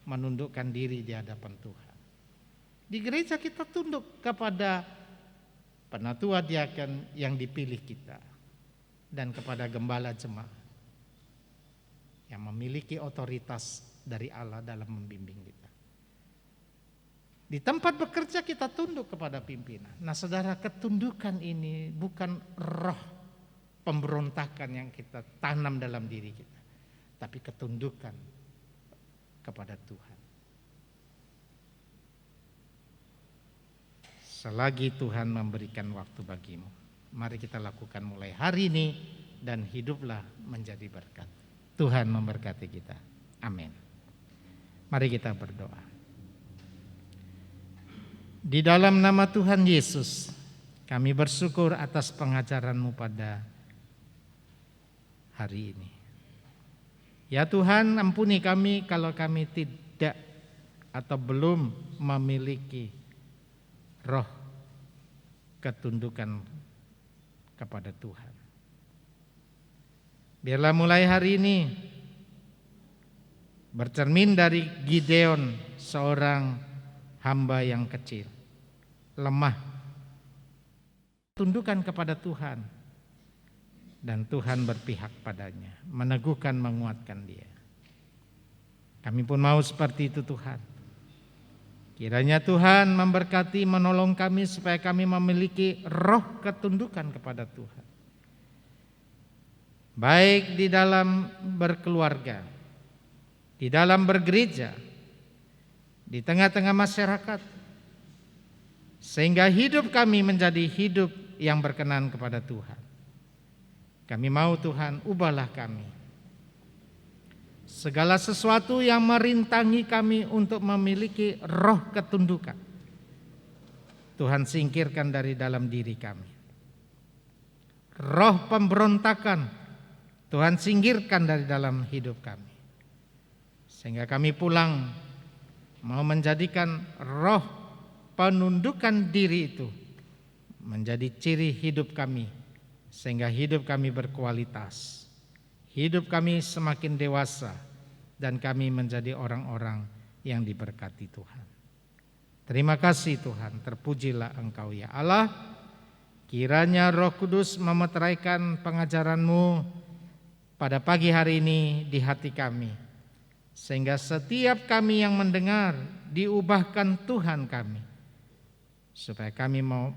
menundukkan diri di hadapan Tuhan. Di gereja kita tunduk kepada penatua diaken yang dipilih kita. Dan kepada gembala jemaat yang memiliki otoritas dari Allah dalam membimbing kita. Di tempat bekerja kita tunduk kepada pimpinan. Nah saudara, ketundukan ini bukan roh pemberontakan yang kita tanam dalam diri kita. Tapi ketundukan kepada Tuhan. Selagi Tuhan memberikan waktu bagimu, mari kita lakukan mulai hari ini dan hiduplah menjadi berkat. Tuhan memberkati kita. Amin. Mari kita berdoa. Di dalam nama Tuhan Yesus, kami bersyukur atas pengajaran-Mu pada hari ini. Ya Tuhan, ampuni kami kalau kami tidak atau belum memiliki roh ketundukan kepada Tuhan. Biarlah mulai hari ini bercermin dari Gideon, seorang hamba yang kecil, lemah, tundukkan kepada Tuhan, dan Tuhan berpihak padanya, meneguhkan, menguatkan dia. Kami pun mau seperti itu Tuhan. Kiranya Tuhan memberkati, menolong kami supaya kami memiliki roh ketundukan kepada Tuhan. Baik di dalam berkeluarga, di dalam bergereja, di tengah-tengah masyarakat. Sehingga hidup kami menjadi hidup yang berkenan kepada Tuhan. Kami mau Tuhan, ubahlah kami. Segala sesuatu yang merintangi kami untuk memiliki roh ketundukan, Tuhan singkirkan dari dalam diri kami. Roh pemberontakan, Tuhan singkirkan dari dalam hidup kami. Sehingga kami pulang mau menjadikan roh penundukan diri itu menjadi ciri hidup kami, sehingga hidup kami berkualitas. Hidup kami semakin dewasa dan kami menjadi orang-orang yang diberkati Tuhan. Terima kasih Tuhan, terpujilah Engkau ya Allah. Kiranya Roh Kudus memeteraikan pengajaran-Mu pada pagi hari ini di hati kami, sehingga setiap kami yang mendengar diubahkan Tuhan kami, supaya kami mau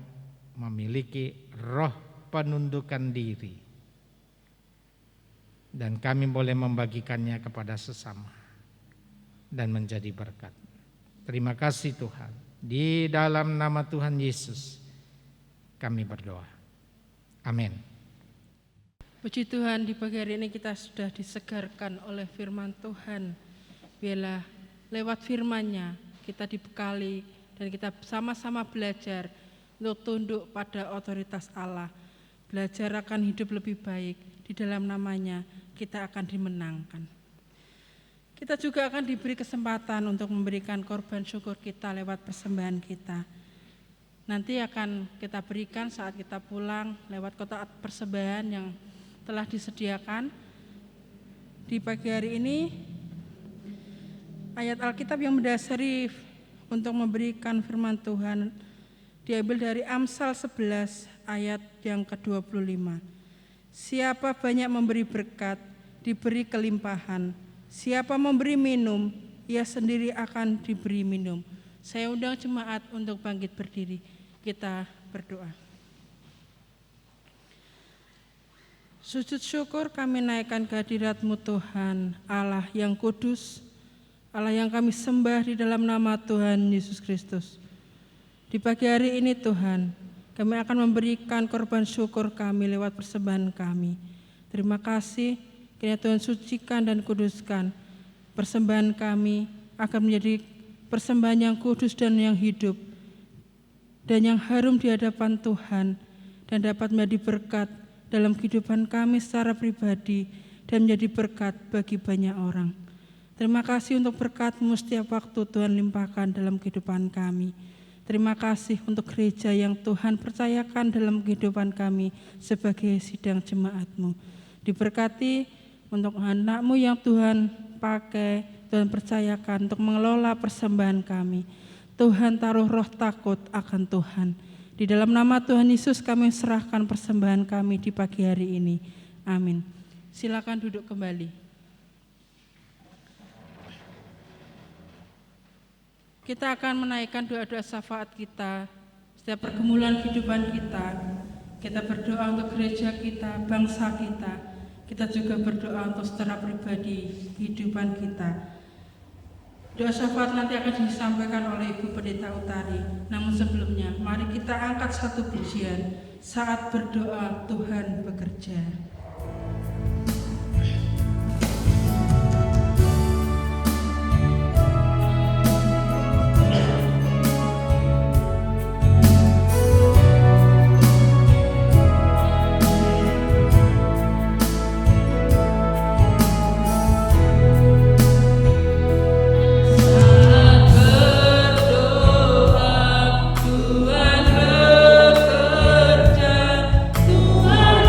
memiliki roh penundukan diri, dan kami boleh membagikannya kepada sesama dan menjadi berkat. Terima kasih Tuhan. Di dalam nama Tuhan Yesus kami berdoa. Amin. Puji Tuhan, di pagi hari ini kita sudah disegarkan oleh firman Tuhan. Biarlah lewat firman-Nya kita dibekali dan kita sama-sama belajar untuk tunduk pada otoritas Allah. Belajar akan hidup lebih baik. Di dalam namanya kita akan dimenangkan. Kita juga akan diberi kesempatan untuk memberikan korban syukur kita lewat persembahan kita. Nanti akan kita berikan saat kita pulang lewat kotak persembahan yang telah disediakan. Di pagi hari ini ayat Alkitab yang mendasari untuk memberikan firman Tuhan diambil dari Amsal 11 ayat yang ke-25. Siapa banyak memberi berkat, diberi kelimpahan. Siapa memberi minum, ia sendiri akan diberi minum. Saya undang jemaat untuk bangkit berdiri. Kita berdoa. Sujud syukur kami naikkan kehadirat-Mu Tuhan, Allah yang kudus, Allah yang kami sembah di dalam nama Tuhan Yesus Kristus. Di pagi hari ini Tuhan, kami akan memberikan korban syukur kami lewat persembahan kami. Terima kasih, kiranya Tuhan sucikan dan kuduskan persembahan kami akan menjadi persembahan yang kudus dan yang hidup dan yang harum di hadapan Tuhan, dan dapat menjadi berkat dalam kehidupan kami secara pribadi dan menjadi berkat bagi banyak orang. Terima kasih untuk berkat-Mu setiap waktu Tuhan limpahkan dalam kehidupan kami. Terima kasih untuk gereja yang Tuhan percayakan dalam kehidupan kami sebagai sidang jemaat-Mu. Diberkati untuk anak-Mu yang Tuhan pakai, Tuhan percayakan untuk mengelola persembahan kami. Tuhan taruh roh takut akan Tuhan. Di dalam nama Tuhan Yesus kami serahkan persembahan kami di pagi hari ini. Amin. Silakan duduk kembali. Kita akan menaikkan doa-doa syafaat kita, setiap pergumulan kehidupan kita. Kita berdoa untuk gereja kita, bangsa kita. Kita juga berdoa untuk secara pribadi kehidupan kita. Doa syafaat nanti akan disampaikan oleh Ibu Pendeta Utari. Namun sebelumnya, mari kita angkat satu pujian. Saat berdoa, Tuhan bekerja. Tuhan bekerja, Tuhan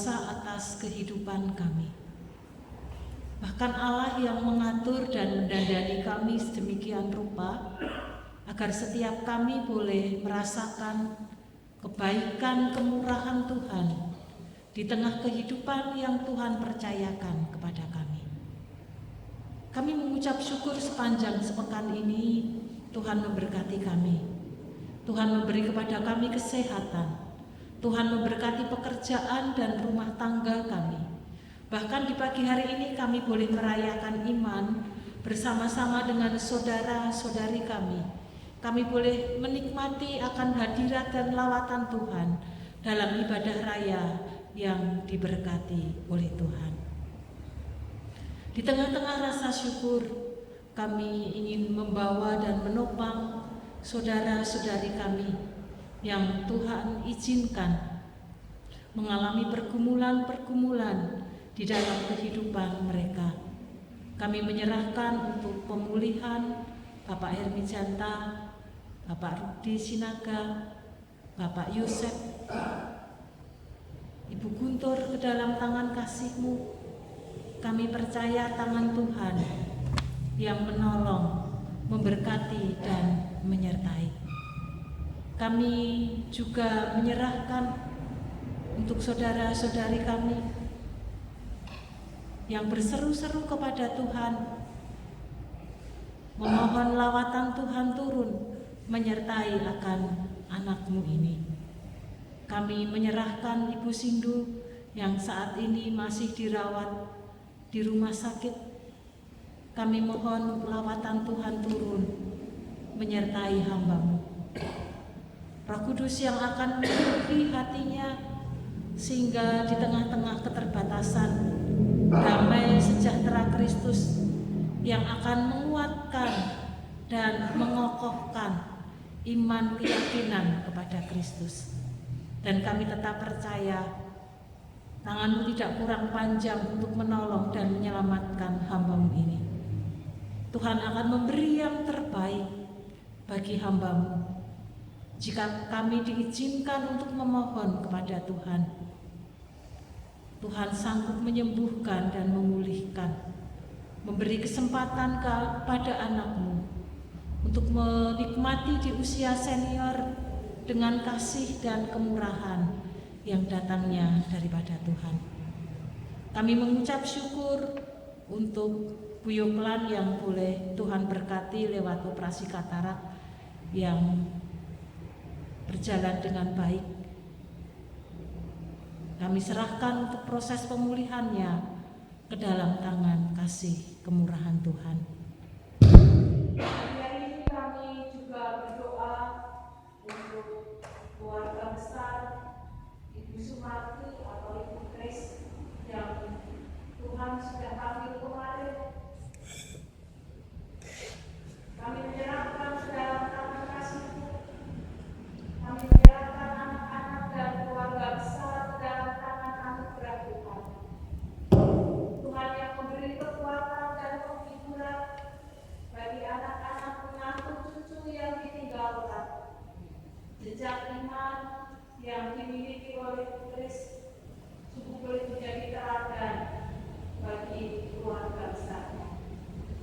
berkuasa atas kehidupan kami. Bahkan Allah yang mengatur dan mendandani kami sedemikian rupa agar setiap kami boleh merasakan kebaikan kemurahan Tuhan di tengah kehidupan yang Tuhan percayakan kepada kami. Kami mengucap syukur sepanjang sepekan ini Tuhan memberkati kami. Tuhan memberi kepada kami kesehatan. Tuhan memberkati pekerjaan dan rumah tangga kami. Bahkan di pagi hari ini kami boleh merayakan iman bersama-sama dengan saudara-saudari kami. Kami boleh menikmati akan hadirat dan lawatan Tuhan dalam ibadah raya yang diberkati oleh Tuhan. Di tengah-tengah rasa syukur, kami ingin membawa dan menopang saudara-saudari kami yang Tuhan izinkan mengalami pergumulan-pergumulan di dalam kehidupan mereka. Kami menyerahkan untuk pemulihan Bapak Hermi Janta, Bapak Rudi Sinaga, Bapak Yusef, Ibu Guntur ke dalam tangan kasih-Mu. Kami percaya tangan Tuhan yang menolong, memberkati dan menyertai. Kami juga menyerahkan untuk saudara-saudari kami yang berseru-seru kepada Tuhan, memohon lawatan Tuhan turun menyertai akan anak-Mu ini. Kami menyerahkan Ibu Sindu yang saat ini masih dirawat di rumah sakit. Kami mohon lawatan Tuhan turun menyertai hamba-Mu. Roh Kudus yang akan memenuhi hatinya sehingga di tengah-tengah keterbatasan, damai sejahtera Kristus yang akan menguatkan dan mengokohkan iman keyakinan kepada Kristus. Dan kami tetap percaya tangan-Mu tidak kurang panjang untuk menolong dan menyelamatkan hamba-Mu ini. Tuhan akan memberi yang terbaik bagi hamba-Mu jika kami diizinkan untuk memohon kepada Tuhan. Tuhan sanggup menyembuhkan dan memulihkan, memberi kesempatan kepada anak-Mu untuk menikmati di usia senior dengan kasih dan kemurahan yang datangnya daripada Tuhan. Kami mengucap syukur untuk Bu Yoklan yang boleh Tuhan berkati lewat operasi katarak yang berjalan dengan baik. Kami serahkan untuk proses pemulihannya ke dalam tangan kasih kemurahan Tuhan. Hari ini kami juga berdoa untuk keluarga besar Ibu Sumarti atau Ibu Grace yang Tuhan sudah panggil kemarin. Kami menyerahkan ke dalam tangan kasih-Mu. Kami menyerahkan anak-anak dan keluarga besar ke dalam tangan anugerah Tuhan. Tuhan yang memberi kekuatan dan penghiburan bagi anak-anak menantu cucu yang ditinggalkan. Jejak iman yang dimiliki oleh Kris sungguh boleh menjadi teladan bagi keluarga besarnya.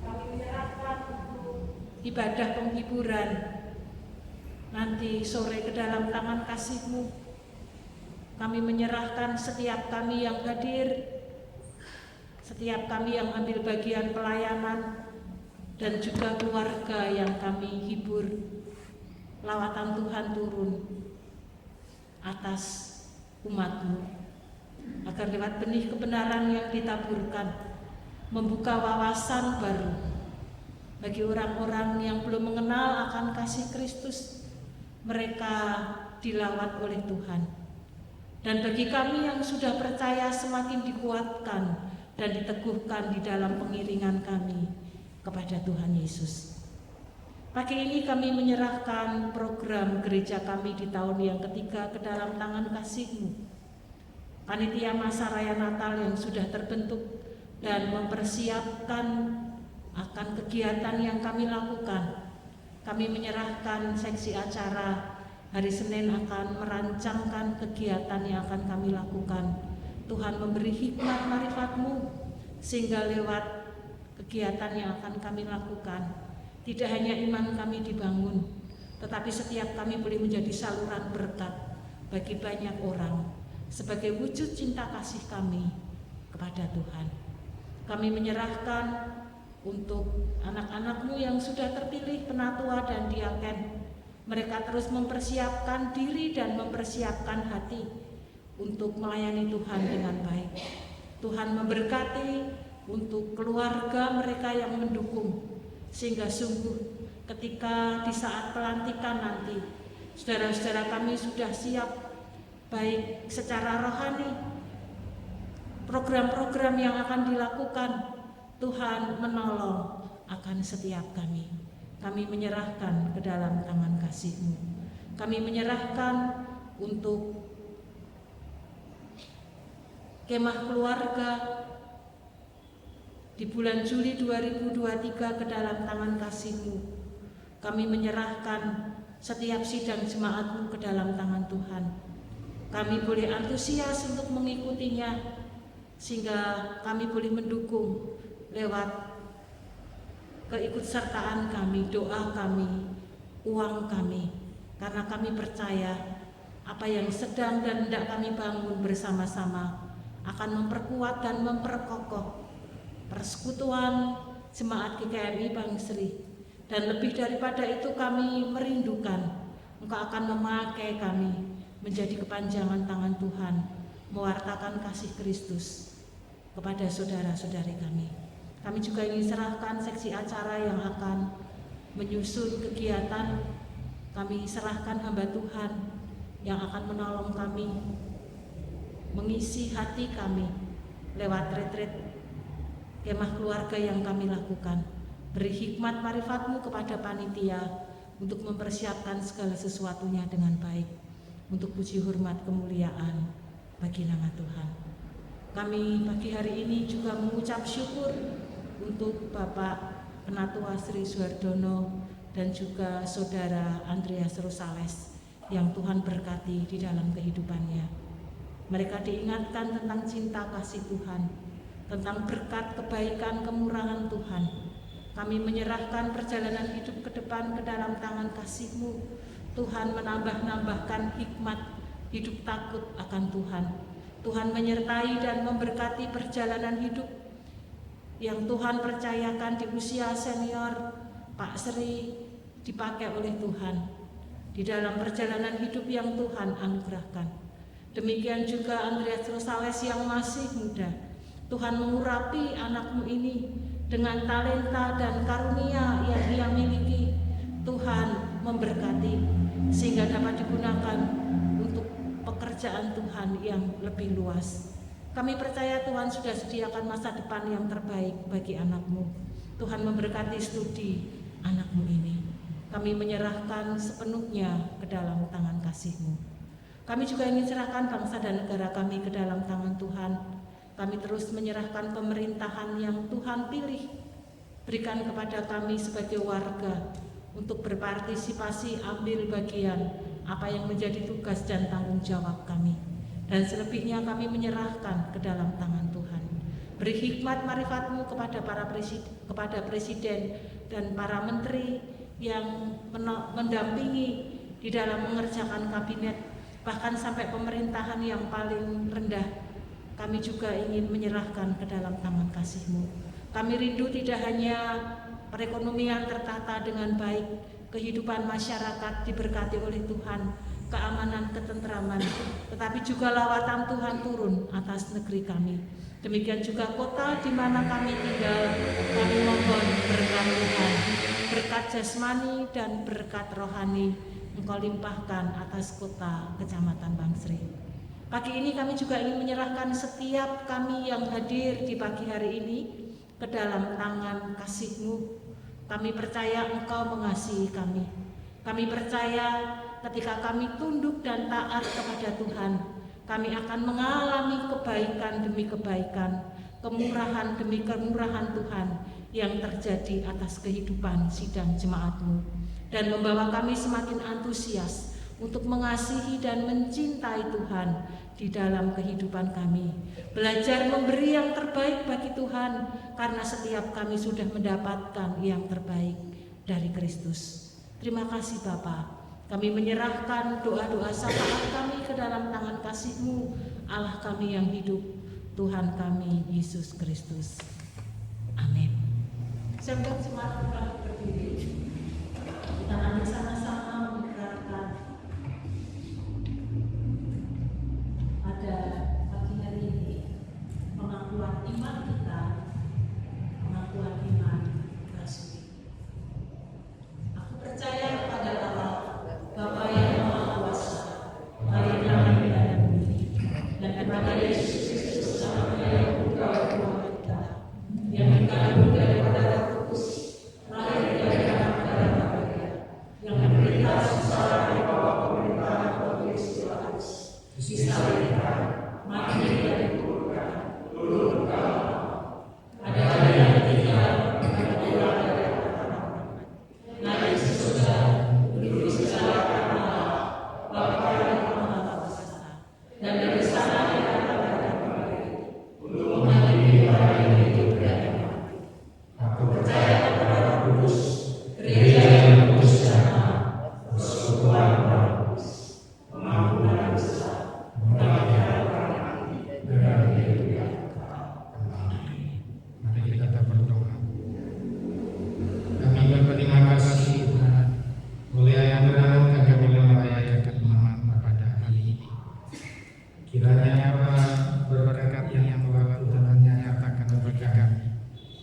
Kami menyerahkan untuk ibadah penghiburan nanti sore ke dalam tangan kasih-Mu. Kami menyerahkan setiap kami yang hadir, setiap kami yang ambil bagian pelayanan, dan juga keluarga yang kami hibur. Lawatan Tuhan turun atas umat-Mu, agar lewat benih kebenaran yang ditaburkan, membuka wawasan baru bagi orang-orang yang belum mengenal akan kasih Kristus. Mereka dilawat oleh Tuhan. Dan bagi kami yang sudah percaya semakin dikuatkan dan diteguhkan di dalam pengiringan kami kepada Tuhan Yesus. Pagi ini kami menyerahkan program gereja kami di tahun yang ketiga ke dalam tangan kasih-Mu. Panitia masa raya Natal yang sudah terbentuk dan mempersiapkan akan kegiatan yang kami lakukan. Kami menyerahkan seksi acara hari Senin akan merancangkan kegiatan yang akan kami lakukan. Tuhan memberi hikmat marifat-Mu, sehingga lewat kegiatan yang akan kami lakukan, tidak hanya iman kami dibangun, tetapi setiap kami boleh menjadi saluran berkat bagi banyak orang, sebagai wujud cinta kasih kami kepada Tuhan. Kami menyerahkan untuk anak-anak-Mu yang sudah terpilih penatua dan diaken. Mereka terus mempersiapkan diri dan mempersiapkan hati untuk melayani Tuhan dengan baik. Tuhan memberkati untuk keluarga mereka yang mendukung, sehingga sungguh ketika di saat pelantikan nanti, saudara-saudara kami sudah siap baik secara rohani. Program-program yang akan dilakukan, Tuhan menolong akan setiap kami. Kami menyerahkan ke dalam tangan kasih-Mu. Kami menyerahkan untuk kemah keluarga di bulan Juli 2023 ke dalam tangan kasih-Mu. Kami menyerahkan setiap sidang jemaat-Mu ke dalam tangan Tuhan. Kami boleh antusias untuk mengikutinya, sehingga kami boleh mendukung lewat keikutsertaan kami, doa kami, uang kami, karena kami percaya apa yang sedang dan hendak kami bangun bersama-sama akan memperkuat dan memperkokoh persekutuan jemaat GKMI Bangsri. Dan lebih daripada itu, kami merindukan Engkau akan memakai kami menjadi kepanjangan tangan Tuhan, mewartakan kasih Kristus kepada saudara-saudari kami. Kami juga ingin serahkan seksi acara yang akan menyusun kegiatan. Kami serahkan hamba Tuhan yang akan menolong kami, mengisi hati kami lewat retret kemah keluarga yang kami lakukan. Beri hikmat marifat-Mu kepada panitia untuk mempersiapkan segala sesuatunya dengan baik, untuk puji hormat kemuliaan bagi nama Tuhan. Kami pagi hari ini juga mengucap syukur untuk Bapak Penatua Sri Suhardono dan juga Saudara Andreas Rosales yang Tuhan berkati di dalam kehidupannya. Mereka diingatkan tentang cinta kasih Tuhan, tentang berkat kebaikan kemurahan Tuhan. Kami menyerahkan perjalanan hidup ke depan ke dalam tangan kasih-Mu. Tuhan menambah-nambahkan hikmat hidup takut akan Tuhan. Tuhan menyertai dan memberkati perjalanan hidup yang Tuhan percayakan di usia senior. Pak Sri dipakai oleh Tuhan di dalam perjalanan hidup yang Tuhan anugerahkan. Demikian juga Andreas Rosales yang masih muda. Tuhan mengurapi anak-Mu ini dengan talenta dan karunia yang ia miliki. Tuhan memberkati sehingga dapat digunakan untuk pekerjaan Tuhan yang lebih luas. Kami percaya Tuhan sudah sediakan masa depan yang terbaik bagi anak-Mu. Tuhan memberkati studi anak-Mu ini. Kami menyerahkan sepenuhnya ke dalam tangan kasih-Mu. Kami juga ingin serahkan bangsa dan negara kami ke dalam tangan Tuhan. Kami terus menyerahkan pemerintahan yang Tuhan pilih. Berikan kepada kami sebagai warga untuk berpartisipasi, ambil bagian apa yang menjadi tugas dan tanggung jawab kami. Dan selebihnya kami menyerahkan ke dalam tangan Tuhan. Beri hikmat marifat-Mu kepada presiden dan para menteri yang mendampingi di dalam mengerjakan kabinet, bahkan sampai pemerintahan yang paling rendah. Kami juga ingin menyerahkan ke dalam tangan kasih-Mu. Kami rindu tidak hanya perekonomian tertata dengan baik, kehidupan masyarakat diberkati oleh Tuhan, keamanan, ketentraman, tetapi juga lawatan Tuhan turun atas negeri kami. Demikian juga kota di mana kami tinggal. Kami mohon berkat Tuhan, berkat jasmani dan berkat rohani Engkau limpahkan atas kota Kecamatan Bangsri. Pagi ini kami juga ingin menyerahkan setiap kami yang hadir di pagi hari ini ke dalam tangan kasih-Mu. Kami percaya Engkau mengasihi kami. Kami percaya ketika kami tunduk dan taat kepada Tuhan, kami akan mengalami kebaikan demi kebaikan, kemurahan demi kemurahan Tuhan yang terjadi atas kehidupan sidang jemaat-Mu, dan membawa kami semakin antusias untuk mengasihi dan mencintai Tuhan di dalam kehidupan kami. Belajar memberi yang terbaik bagi Tuhan, karena setiap kami sudah mendapatkan yang terbaik dari Kristus. Terima kasih Bapa. Kami menyerahkan doa-doa syafaat kami ke dalam tangan kasih-Mu, Allah kami yang hidup, Tuhan kami Yesus Kristus. Amin. Sebelum semangat kami berdiri, kita akan sama-sama mengerahkan pada pagi hari ini pengakuan iman kita, pengakuan iman Rasuli. Aku percaya kepada Allah, Bapa yang Maha Kuasa, Bapa yang dan bumi, dan kepada Yesus Kristus Anaknya yang Putra Tuhan kita, yang dikandung daripada Roh Kudus, lahir dari anak darah Maria, yang menderita sengsara di bawah pemerintahan Pontius Pilatus, disalibkan, mati dan dikuburkan, turun ke alam. Pada hari yang ketiga, bangkitlah dari antara mati, naik ke surga, duduk di sebelah kanan Allah, Bapa yang Maha Kuasa, dan dari sana Dia akan datang kembali untuk menghadiri orang yang hidup dan yang mati. Aku percaya kepada Roh Kudus, gereja yang kudus dan sama, persekutuan Roh Kudus, pengampunan dosa, pembaptisan orang mati, dan hidup yang kekal. Mari kita berdoa. Kami berterima kasih Tuhan, oleh anugerah kami boleh merayakan iman pada hari ini. Kiranya apa berkat yang telah Tuhan nyatakan bagi kami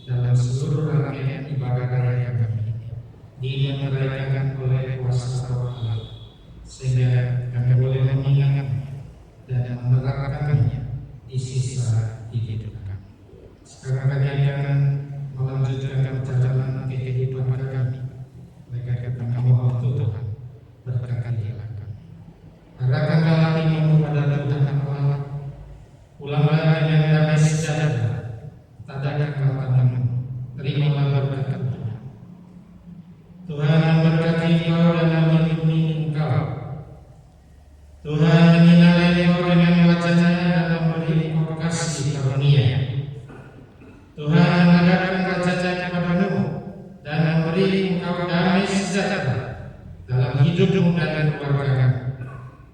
dalam seluruh rangkaian ibadah raya kami ini dimerayakan oleh kuasa roh Allah, sehingga kami boleh mengingat dan menerapkannya di sisa hidup kami. Sekarang kami akan melanjutkan perjalanan kehidupan kami. Mereka kami mohon Tuhan berkatilah kami. Arahkanlah imanmu pada Tuhan Allah. Ulanglah dengan damai sejahtera. Tadahkan tanganmu. Terimalah berkat Tuhan. Tuhan memberkati engkau dan melindungi engkau. Tuhan menyinari engkau dengan wajah-Nya dan memberi engkau kasih karunia. Tuhan mengadakan wajah-Nya kepadamu dan memberi engkau damai sejahtera dalam hidupmu dan keluargamu,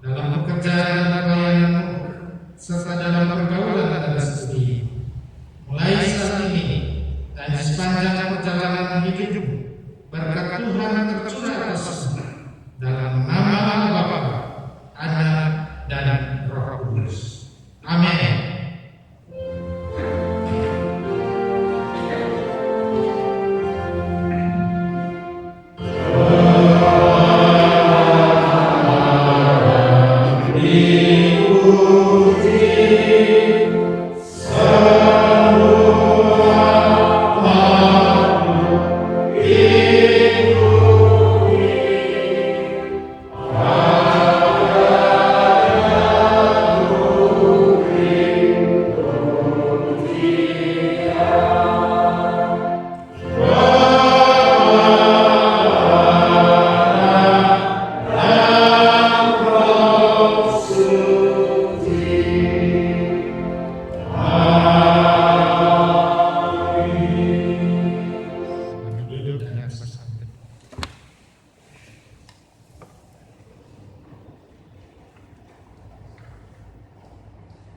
dalam pekerjaan dan pelayananmu, serta dalam pergaulan dan studi. Mulai saat ini dan sepanjang perjalanan hidupmu, berkat Tuhan tercurah